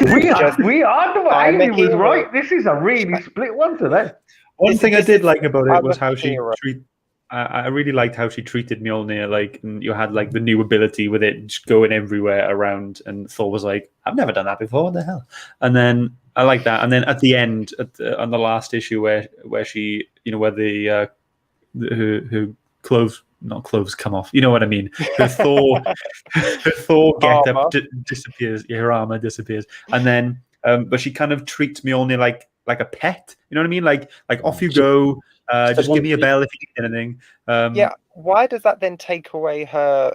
S1: We are the Amy was right. This is a really split one today.
S3: One thing I did like about it was how she treated. I really liked how she treated Mjolnir. Like, and you had like the new ability with it just going everywhere around, and Thor was like, "I've never done that before. What the hell?" And then I like that. And then at the end, on the last issue, where she, you know, where the her clothes, not clothes, come off. You know what I mean? Her Thor get up disappears. Her armor disappears, and then but she kind of treats Mjolnir like a pet. You know what I mean? Like off you go. Just give me a bell if you need anything.
S2: Why does that then take away her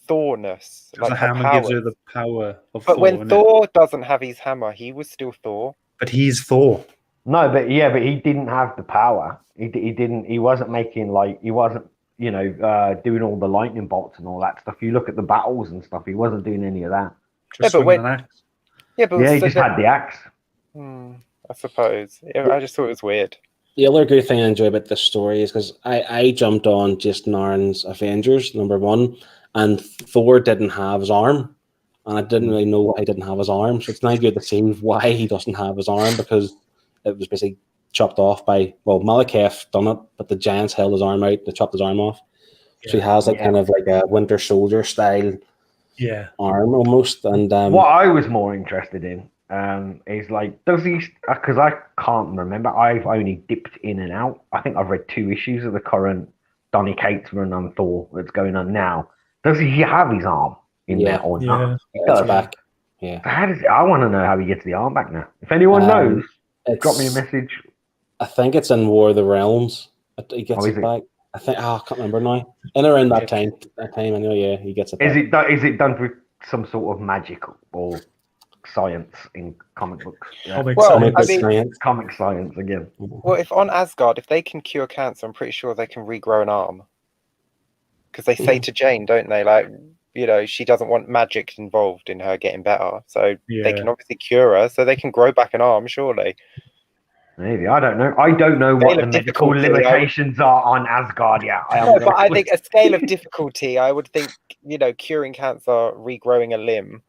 S2: Thorness?
S3: Like the hammer gives her the power of
S2: Thor.
S3: But
S2: when Thor doesn't have his hammer, he was still Thor.
S3: But he's Thor.
S1: No, but he didn't have the power. He didn't. He wasn't making he wasn't, you know, doing all the lightning bolts and all that stuff. You look at the battles and stuff. He wasn't doing any of that.
S3: Just swinging an axe.
S1: He just had the axe.
S2: I suppose. I just thought it was weird.
S4: The other good thing I enjoy about this story is because I jumped on Jason Aaron's Avengers #1, and Thor didn't have his arm, and I didn't really know why he didn't have his arm. So it's now good to see why he doesn't have his arm, because it was basically chopped off by, well, Malekith done it, but the Giants held his arm out, they chopped his arm off. So he has kind of like a Winter Soldier style arm almost. And
S1: what I was more interested in is like, does he, because I can't remember, I've only dipped in and out. I think I've read 2 issues of the current Donny Cates run on Thor that's going on now. Does he have his arm in there or not? He does.
S4: Back. Yeah.
S1: How does I want to know how he gets the arm back now. If anyone knows, drop me a message.
S4: I think it's in War of the Realms. He gets it back. I think. I can't remember now. In around that time. Anyway, he gets it back.
S1: Is it done with some sort of magic or science in comic books? Yeah. Comic science again.
S2: Well, if on Asgard, if they can cure cancer, I'm pretty sure they can regrow an arm. Because they say to Jane, don't they? Like, you know, she doesn't want magic involved in her getting better. So they can obviously cure her, so they can grow back an arm, surely.
S1: Maybe. I don't know. I don't know what the medical limitations are on Asgard. Yeah.
S2: But I think a scale of difficulty, I would think, you know, curing cancer, regrowing a limb.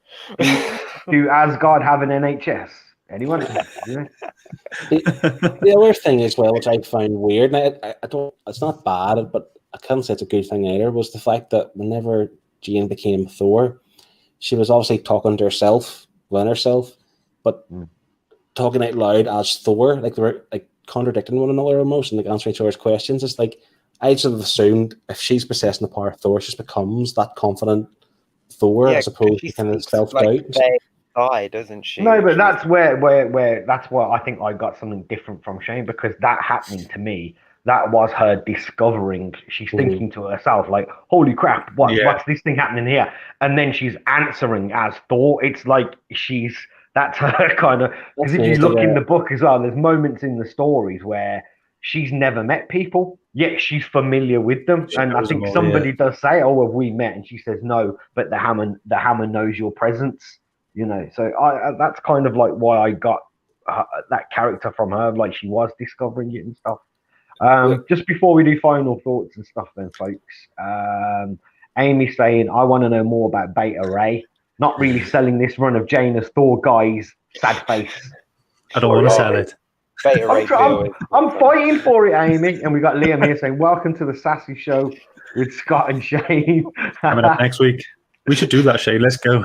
S1: Do Asgard have an NHS? Anyone? Yeah.
S4: The other thing as well, which I found weird, and I don't, it's not bad, but I can't say it's a good thing either, was the fact that whenever Jane became Thor, she was obviously talking to herself, within herself, but talking out loud as Thor, like they were like contradicting one another almost, and like answering each other's questions. It's like I sort of assumed if she's possessing the power of Thor, she just becomes that confident Thor as opposed to kind of self-doubt.
S2: Like doesn't she?
S1: No, but that's where that's where I think I got something different from Shane, because that happening to me, that was her discovering. She's thinking to herself like, "Holy crap! What's this thing happening here?" And then she's answering as Thor. It's like that's her kind of. Because if you look in the book as well, there's moments in the stories where she's never met people, yet she's familiar with them. And I think somebody does say, "Oh, have we met?" And she says, "No, but the hammer knows your presence." You know, so that's kind of like why I got that character from her, like she was discovering it and stuff. Just before we do final thoughts and stuff then, folks, Amy's saying, I want to know more about Beta Ray. Not really selling this run of Jane as Thor, guys. Sad face.
S3: I don't want to sell it.
S2: Beta Ray
S1: I'm fighting for it, Amy. And we got Liam here saying, welcome to the Sassy Show with Scott and Shane.
S3: Coming up next week. We should do that, Shane. Let's go.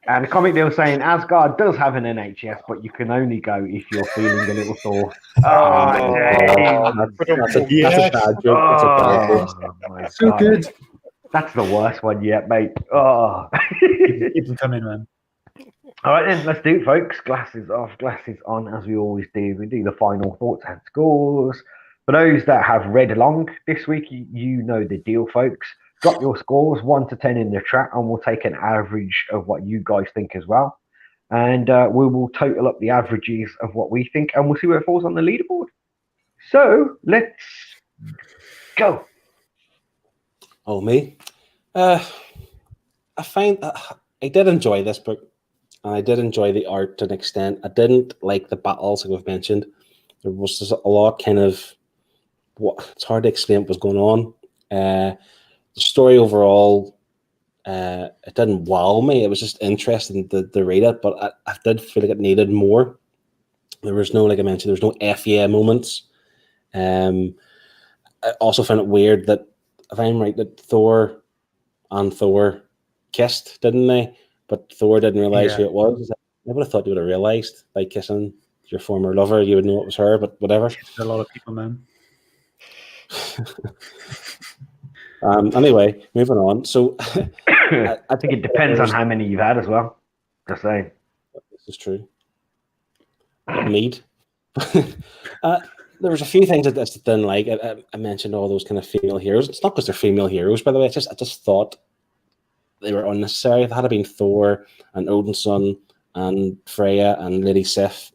S1: And Comic Deal saying Asgard does have an NHS, but you can only go if you're feeling a little Thor.
S4: That's a bad joke.
S3: That's so good.
S1: That's the worst one yet, mate. Oh,
S3: keep them coming, man.
S1: All right, then let's do it, folks. Glasses off, glasses on, as we always do. We do the final thoughts and scores. For those that have read along this week, you know the deal, folks. Drop your scores 1 to 10 in the chat, and we'll take an average of what you guys think as well. And we will total up the averages of what we think, and we'll see where it falls on the leaderboard. So let's go.
S4: Oh, me? I find I did enjoy this book, and I did enjoy the art to an extent. I didn't like the battles, like we've mentioned. There was just a lot kind of it's hard to explain what was going on. The story overall, it didn't wow me. It was just interesting to read it, but I did feel like it needed more. There was no, like I mentioned, there was no F yeah moments. I also found it weird that, if I'm right, that Thor and Thor kissed, didn't they? But Thor didn't realize who it was. I would have thought you would have realized by kissing your former lover, you would know it was her, but whatever.
S3: A lot of people, man.
S4: Anyway, moving on. So
S1: I think it depends on how many you've had as well. Just saying.
S4: This is true. Need. There was a few things that I didn't like. I mentioned all those kind of female heroes. It's not because they're female heroes, by the way. I just thought they were unnecessary. If it had been Thor and Odin's son and Freya and Lady Sif,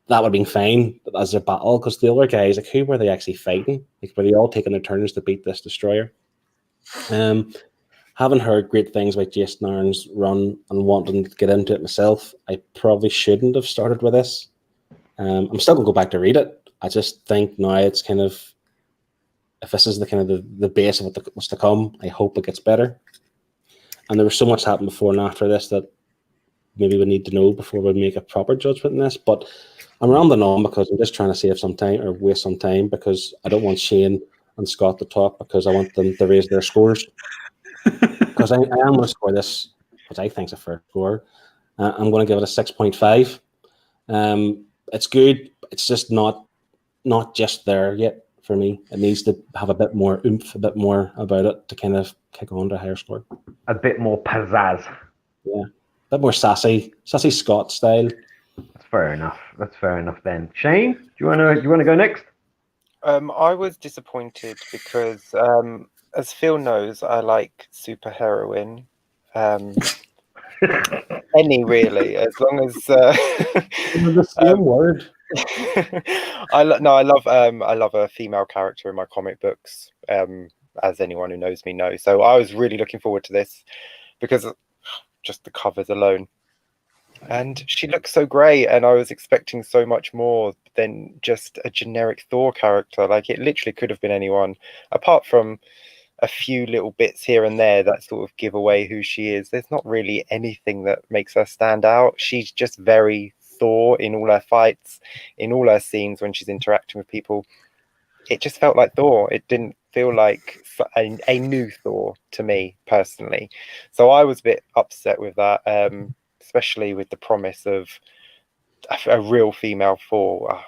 S4: that would have been fine as a battle, because the other guys, like, who were they actually fighting? Like, were they all taking their turns to beat this destroyer? Having heard great things about Jason Aaron's run and wanting to get into it myself, I probably shouldn't have started with this. I'm still gonna go back to read it. I just think now it's kind of, if this is the kind of the base of what's to come, I hope it gets better. And there was so much happened before and after this that maybe we need to know before we make a proper judgment in this. But I'm rambling on because I'm just trying to save some time or waste some time, because I don't want Shane and Scott to talk, because I want them to raise their scores. Because I am going to score this, which I think is a fair score. I'm going to give it a 6.5. It's good. It's just not just there yet for me. It needs to have a bit more oomph, a bit more about it to kind of kick on to a higher score.
S1: A bit more pizzazz.
S4: Yeah, a bit more sassy Scott style.
S1: That's fair enough. That's fair enough then. Shane, do you want to go next?
S2: I was disappointed because, as Phil knows, I like superheroine. Any really, as long as
S4: the same word.
S2: I love a female character in my comic books, as anyone who knows me knows. So I was really looking forward to this because just the covers alone, and she looks so great, and I was expecting so much more than just a generic Thor character. Like, it literally could have been anyone, apart from a few little bits here and there that sort of give away who she is. There's not really anything that makes her stand out. She's just very Thor in all her fights, in all her scenes when she's interacting with people. It just felt like Thor. It didn't feel like a new Thor to me personally. So I was a bit upset with that, especially with the promise of a real female Thor.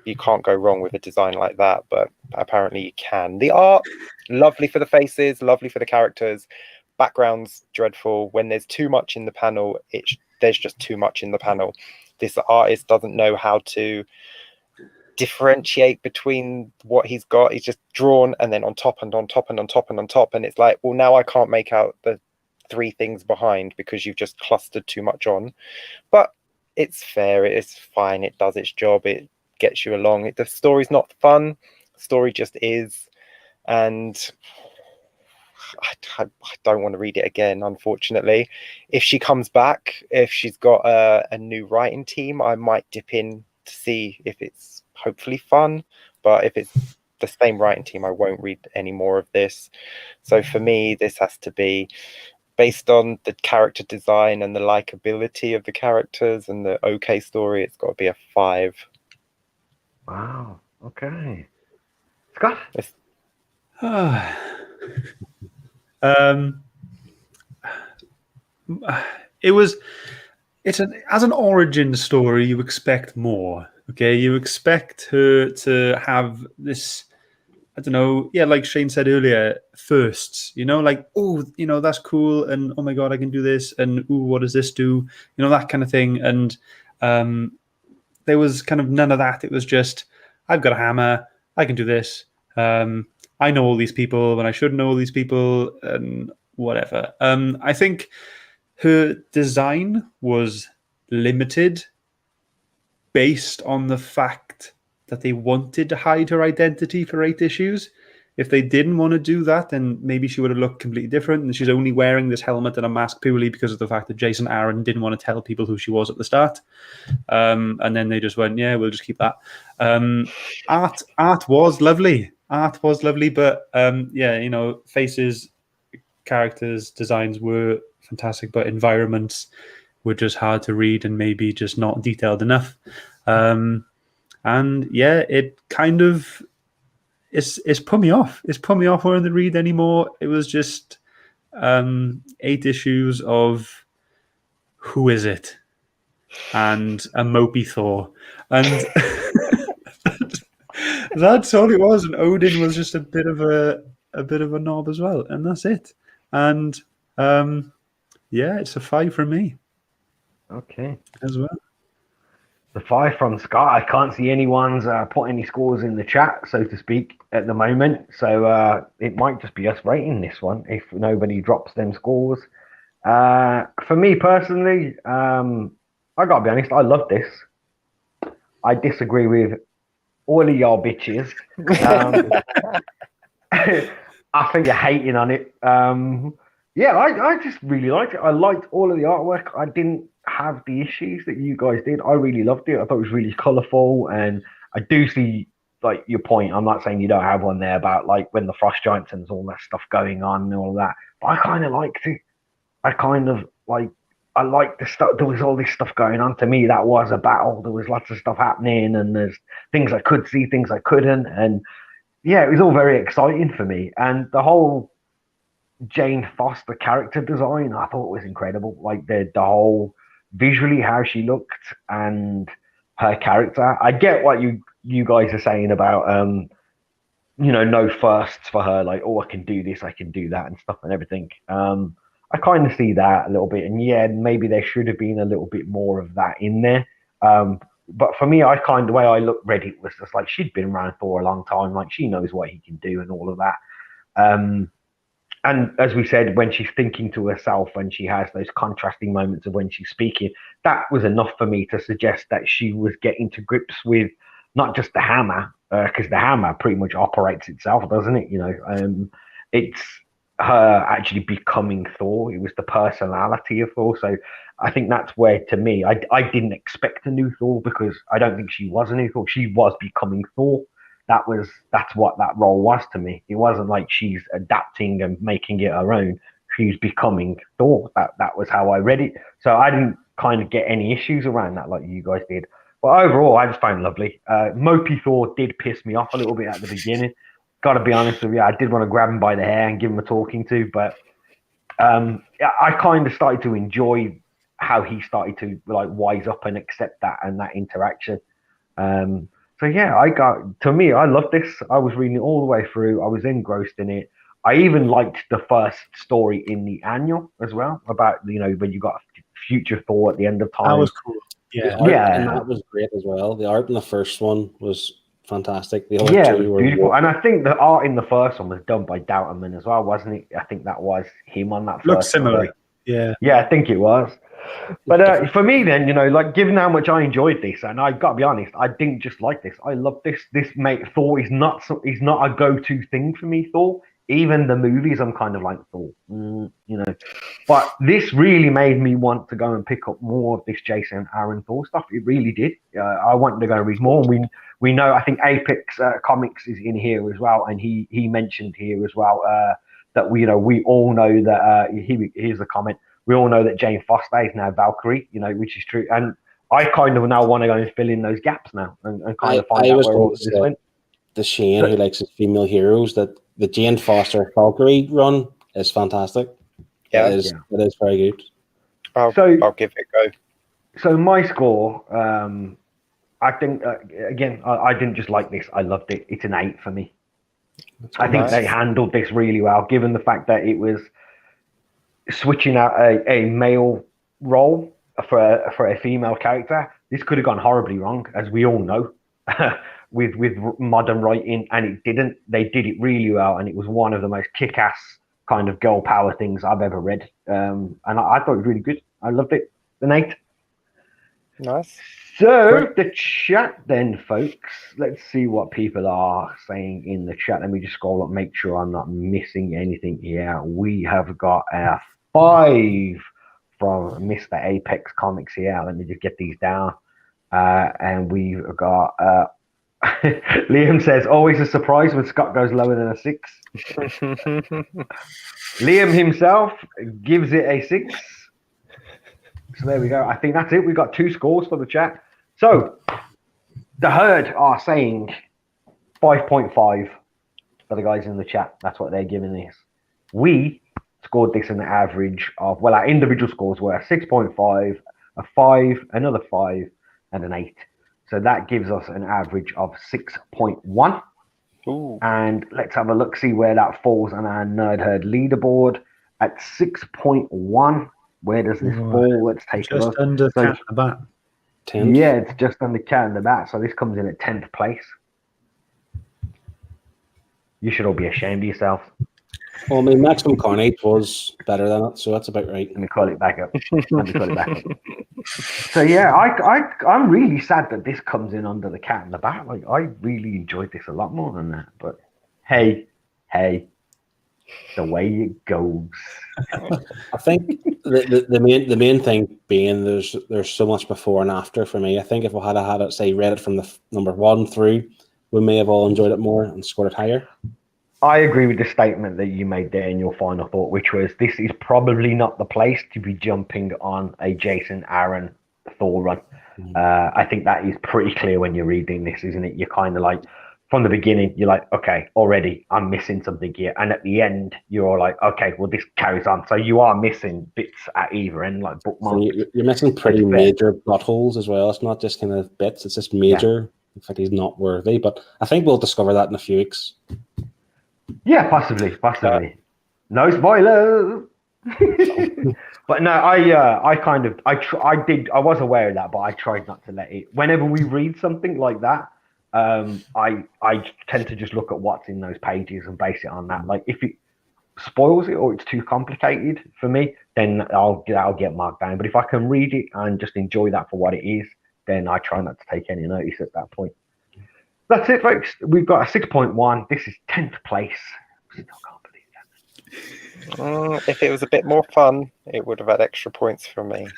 S2: You can't go wrong with a design like that, but apparently you can. The art, lovely for the faces, lovely for the characters. Backgrounds, dreadful. When there's too much in the panel, there's just too much in the panel. This artist doesn't know how to differentiate between what he's got. He's just drawn and then on top and on top and on top and on top, and it's like, well, now I can't make out the three things behind because you've just clustered too much on. But it's fair, it's fine, it does its job, it gets you along. The story's not fun, the story just is, and I don't want to read it again, unfortunately. If she comes back, if she's got a new writing team, I might dip in to see if it's hopefully fun, but if it's the same writing team, I won't read any more of this. So for me, this has to be based on the character design and the likability of the characters and the okay story. It's got to be a 5.
S1: Wow. Okay. Scott?
S3: As an origin story, you expect more. Okay, you expect her to have this, I don't know, yeah, like Shane said earlier, firsts, like, oh, that's cool, and oh my god, I can do this, and ooh, what does this do? That kind of thing. And there was kind of none of that. It was just, I've got a hammer, I can do this. I know all these people when I shouldn't know all these people, and whatever. I think her design was limited based on the fact that they wanted to hide her identity for 8 issues. If they didn't want to do that, then maybe she would have looked completely different. And she's only wearing this helmet and a mask purely because of the fact that Jason Aaron didn't want to tell people who she was at the start. And then they just went, yeah, we'll just keep that. Art was lovely. But yeah, faces, characters, designs were fantastic, but environments were just hard to read and maybe just not detailed enough. And yeah, it kind of it's put me off. It's put me off wanting to read anymore. It was just 8 issues of who is it? And a mopey Thor. And that's all it was. And Odin was just a bit of a knob as well. And that's it. And yeah, it's a 5 from me.
S1: Okay.
S3: As well.
S1: The 5 from Scott. I can't see anyone's put any scores in the chat, so to speak, at the moment. So it might just be us rating this one if nobody drops them scores. For me personally, I gotta be honest, I love this. I disagree with all of y'all bitches. I think you're hating on it. Yeah, I just really liked it. I liked all of the artwork. I didn't have the issues that you guys did. I really loved it. I thought it was really colourful, and I do see like your point. I'm not saying you don't have one there about like when the Frost Giants and all that stuff going on and all of that, but I kind of liked it. I liked the stuff. There was all this stuff going on. To me, that was a battle. There was lots of stuff happening, and there's things I could see, things I couldn't, and yeah, it was all very exciting for me. And the whole Jane Foster character design, I thought was incredible. Like the whole visually how she looked and her character. I get what you guys are saying about no firsts for her, like, oh, I can do this, I can do that and stuff and everything. I kind of see that a little bit, and yeah, maybe there should have been a little bit more of that in there. But for me, the way I looked Reddit was just like, she'd been around for a long time, like she knows what he can do and all of that. And as we said, when she's thinking to herself and she has those contrasting moments of when she's speaking, that was enough for me to suggest that she was getting to grips with not just the hammer, because the hammer pretty much operates itself, doesn't it? It's her actually becoming Thor. It was the personality of Thor. So I think that's where, to me, I didn't expect a new Thor because I don't think she was a new Thor. She was becoming Thor. That's what that role was to me. It wasn't like she's adapting and making it her own. she's becoming Thor. That was how I read it. So I didn't kind of get any issues around that like you guys did. But overall, I just found it lovely. Mopey Thor did piss me off a little bit at the beginning. Got to be honest with you, I did want to grab him by the hair and give him a talking to, but I kind of started to enjoy how he started to like wise up and accept that and that interaction. So yeah, I loved this. I was reading it all the way through. I was engrossed in it. I even liked the first story in the annual as well about, when you got future Thor at the end of time.
S3: That was cool. Yeah.
S4: And that was great as well. The art in the first one was fantastic. The
S1: other two were beautiful. And I think the art in the first one was done by Douterman as well, wasn't it? I think that was him on that first.
S3: Looks similar.
S1: Yeah, I think it was. But for me, then, like given how much I enjoyed this, and I gotta be honest, I didn't just like this. I love this. This Thor is not a go-to thing for me. Thor, even the movies, I'm kind of like Thor, But this really made me want to go and pick up more of this Jason Aaron Thor stuff. It really did. I wanted to go and read more. We know. I think Apex Comics is in here as well, and he mentioned here as well that we all know that here's a comment. We all know that Jane Foster is now Valkyrie, which is true. And I kind of now want to go and fill in those gaps now and kind of find out where all this went.
S4: The Shane who likes his female heroes, that the Jane Foster Valkyrie run is fantastic. Yeah, it is very good.
S2: I'll give it a go.
S1: So my score, I think, again, I didn't just like this. I loved it. It's an 8 for me. I think they handled this really well, given the fact that it was switching out a male role for a female character. This could have gone horribly wrong, as we all know, with modern writing, and it didn't. They did it really well, and it was one of the most kick-ass kind of girl power things I've ever read. And I thought it was really good. I loved it. An 8.
S2: Nice.
S1: So the chat then, folks. Let's see what people are saying in the chat. Let me just scroll up, make sure I'm not missing anything here. We have got our 5 from Mr. Apex Comics here. Let me just get these down. And we've got Liam says, always a surprise when Scott goes lower than a 6. Liam himself gives it a 6. So there we go. I think that's it. We've got 2 scores for the chat. So the herd are saying 5.5 for the guys in the chat. That's what they're giving this. We scored this an average of, well, our individual scores were a 6.5, a 5, another 5, and an 8. So that gives us an average of 6.1.
S2: Ooh.
S1: And let's have a look, see where that falls on our Nerd Herd leaderboard at 6.1. Where does this fall? Let's take a look.
S3: Just under Cat in the Bat.
S4: 10th.
S1: Yeah, it's just under Cat in the Bat. So this comes in at 10th place. You should all be ashamed of yourselves.
S4: Well, I mean, Maximum Carnage was better than it, so that's about right.
S1: Let me call it back up. So yeah, I'm really sad that this comes in under the Cat in the Bat. Like, I really enjoyed this a lot more than that. But hey, the way it goes.
S4: I think the main thing being there's so much before and after for me. I think if we had it, say, read it from the number 1 through, we may have all enjoyed it more and scored it higher.
S1: I agree with the statement that you made there in your final thought, which was this is probably not the place to be jumping on a Jason Aaron Thor run. I think that is pretty clear when you're reading this, isn't it? You're kind of like, from the beginning, you're like, okay, already I'm missing something here. And at the end, you're like, okay, well, this carries on. So you are missing bits at either end, like bookmarks.
S4: So you're missing pretty major plot holes as well. It's not just kind of bits, it's just major. Yeah. In fact, he's not worthy. But I think we'll discover that in a few weeks.
S1: Yeah, possibly. No spoilers. But no, I was aware of that, but I tried not to let it. Whenever we read something like that, I tend to just look at what's in those pages and base it on that. Like, if it spoils it or it's too complicated for me, then I'll get marked down. But if I can read it and just enjoy that for what it is, then I try not to take any notice at that point. That's it, folks. We've got a 6.1. This is 10th place. I still can't believe that.
S2: If it was a bit more fun, it would have had extra points for me.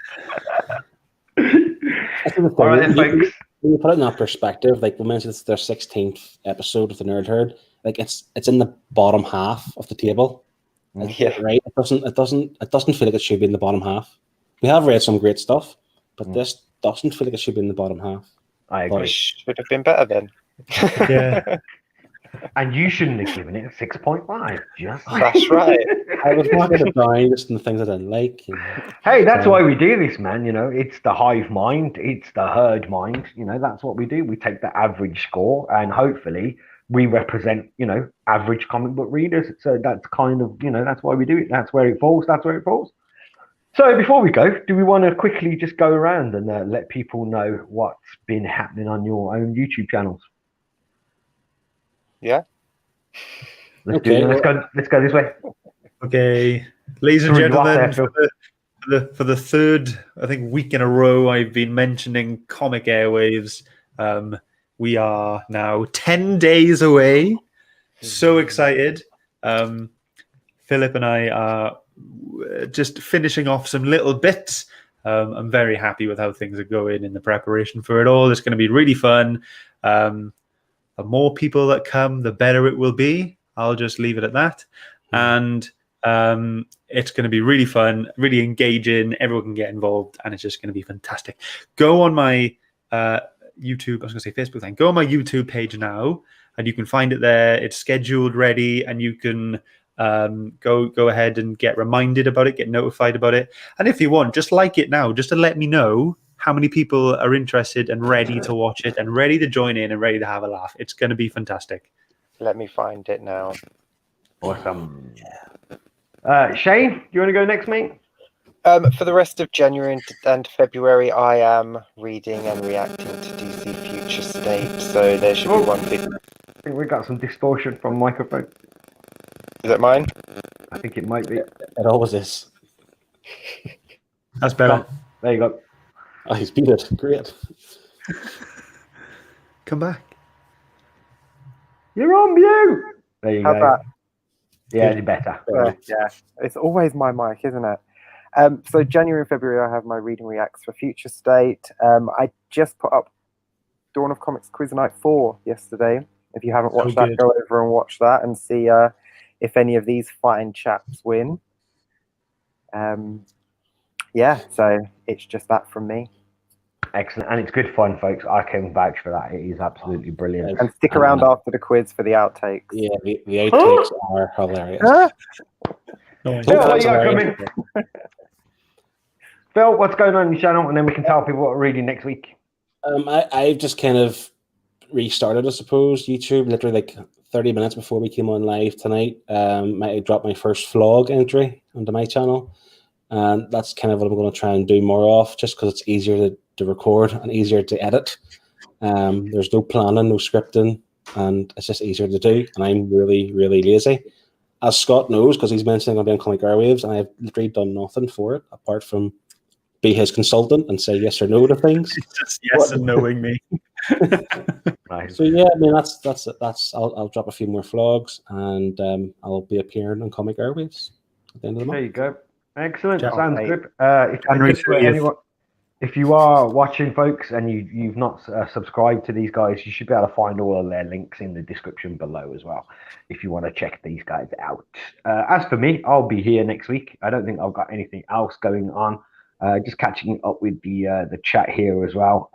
S1: All right, then, folks.
S4: When you put it in that perspective, like we mentioned, it's their 16th episode of the Nerd Herd. Like it's in the bottom half of the table.
S2: Yeah.
S4: Right? It doesn't feel like it should be in the bottom half. We have read some great stuff, but this doesn't feel like it should be in the bottom half.
S1: I agree.
S2: Should have been better then.
S3: Yeah.
S1: And you shouldn't have given it a 6.5. Just
S2: That's right.
S4: I was marking it down just in the things I didn't like. You know.
S1: Hey, that's why we do this, man. It's the hive mind, it's the herd mind. That's what we do. We take the average score, and hopefully we represent, average comic book readers. So that's kind of, that's why we do it. That's where it falls. That's where it falls. So before we go, do we want to quickly just go around and let people know what's been happening on your own YouTube channels?
S2: Yeah.
S1: Let's go this way.
S3: Okay, ladies and gentlemen, for the third, I think, week in a row, I've been mentioning Comic Airwaves. We are now 10 days away. So excited. Philip and I are just finishing off some little bits. I'm very happy with how things are going in the preparation for it all. It's going to be really fun. The more people that come, the better it will be. I'll just leave it at that. And it's going to be really fun, really engaging. Everyone can get involved, and it's just going to be fantastic. Go on my YouTube, I was going to say Facebook thing. Go on my YouTube page now, and you can find it there. It's scheduled, ready, and you can go ahead and get reminded about it, get notified about it. And if you want, just like it now, just to let me know how many people are interested and ready to watch it and ready to join in and ready to have a laugh. It's going to be fantastic.
S2: Let me find it now.
S1: Awesome. Shane, do you want to go next, mate?
S2: For the rest of January and February, I am reading and reacting to DC Future State, so there should be one big...
S1: I think we got some distortion from microphone.
S2: Is it mine?
S1: I think it might be.
S4: It always is.
S3: That's better.
S1: There you go.
S4: Oh, he's beat it. Great.
S3: Come back.
S1: You're on mute. There you
S2: How's
S1: go.
S2: that?
S1: Yeah, it's better.
S2: Yeah, it's always my mic, isn't it? So January and February, I have my reading reacts for Future State. I just put up Dawn of Comics Quiz Night 4 yesterday. If you haven't watched that, go over and watch that and see if any of these fine chaps win. Yeah, so it's just that from me.
S1: Excellent, and it's good fun, folks. I can vouch for that. It is absolutely brilliant.
S2: And stick around after the quiz for the outtakes.
S4: Yeah, the outtakes are hilarious.
S1: Phil, what you got coming? Phil, what's going on in your channel? And then we can tell people what we're reading next week.
S4: I've just kind of restarted, I suppose, YouTube, literally like 30 minutes before we came on live tonight. I dropped my first vlog entry onto my channel. And that's kind of what I'm going to try and do more of, just because it's easier to record and easier to edit. There's no planning, no scripting, and it's just easier to do. And I'm really, really lazy. As Scott knows, because he's mentioning I'm doing Comic Airwaves, and I've literally done nothing for it, apart from be his consultant and say yes or no to things.
S3: Just yes and knowing me.
S1: Nice.
S4: So yeah, I mean that's I'll drop a few more vlogs, and I'll be appearing on Comic Airwaves at the end of the month.
S1: There you go. Excellent.
S3: Ciao,
S1: Sounds
S2: mate.
S1: good. If you are watching, folks, and you've not subscribed to these guys, you should be able to find all of their links in the description below as well, if you want to check these guys out. As for me, I'll be here next week. I don't think I've got anything else going on. Just catching up with the chat here as well.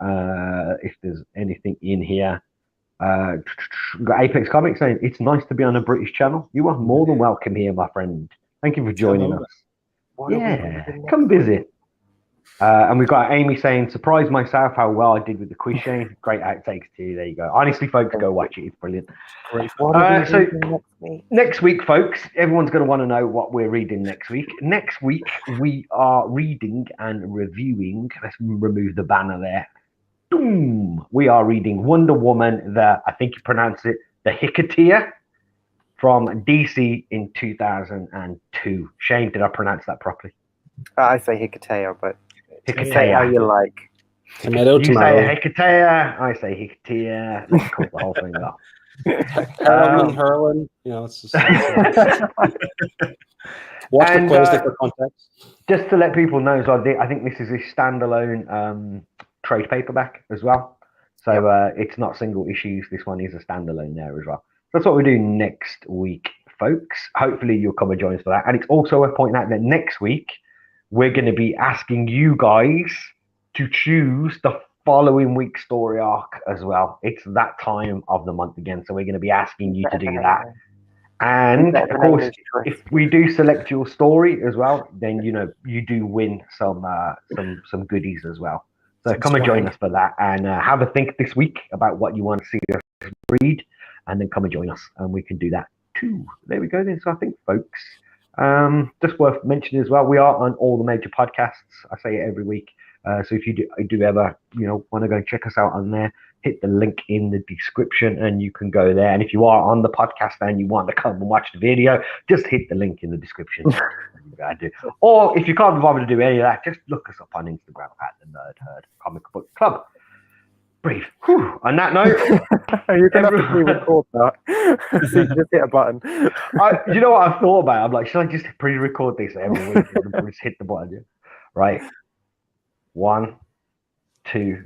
S1: If there's anything in here. We've got Apex Comics saying, it's nice to be on a British channel. You are more than welcome here, my friend. Thank you for joining us. Yeah, come visit. And we've got Amy saying, surprised myself how well I did with the quiz, Shane. Great outtakes too. There you go. Honestly, folks, go watch it. It's brilliant. So next week, folks, everyone's going to want to know what we're reading next week. Next week, we are reading and reviewing. Let's remove the banner there. Boom. We are reading Wonder Woman, I think you pronounce it, the Hikatea, from DC in 2002. Shane, did I pronounce that properly?
S2: I say Hikatea, but
S1: Hikatea.
S2: say how you like.
S4: Tomato,
S1: You
S4: tomato.
S1: say Hikatea, I say Hikatea. Let's cut the whole thing off.
S4: Heroin, you know, it's just watch the quiz for context.
S1: Just to let people know, so I think this is a standalone trade paperback as well. So it's not single issues. This one is a standalone there as well. That's what we do next week, folks. Hopefully you'll come and join us for that. And it's also worth pointing out that next week we're going to be asking you guys to choose the following week's story arc as well. It's that time of the month again, so we're going to be asking you to do that. And of course, if we do select your story as well, then you do win some goodies as well. So come and join us for that, and have a think this week about what you want to see us read, and then come and join us, and we can do that too. There we go then. So I think, folks, just worth mentioning as well, we are on all the major podcasts. I say it every week. So if you do ever want to go and check us out on there, hit the link in the description and you can go there. And if you are on the podcast and you want to come and watch the video, just hit the link in the description. Or if you can't be bothered to do any of that, just look us up on Instagram at the Nerd Herd Comic Book Club. Breathe. Whew. On that note,
S2: you're gonna have to pre-record that. So you just hit a button.
S1: You know what I've thought about? I'm like, should I just pre-record this every week? Just hit the button, yeah? Right. 1, 2,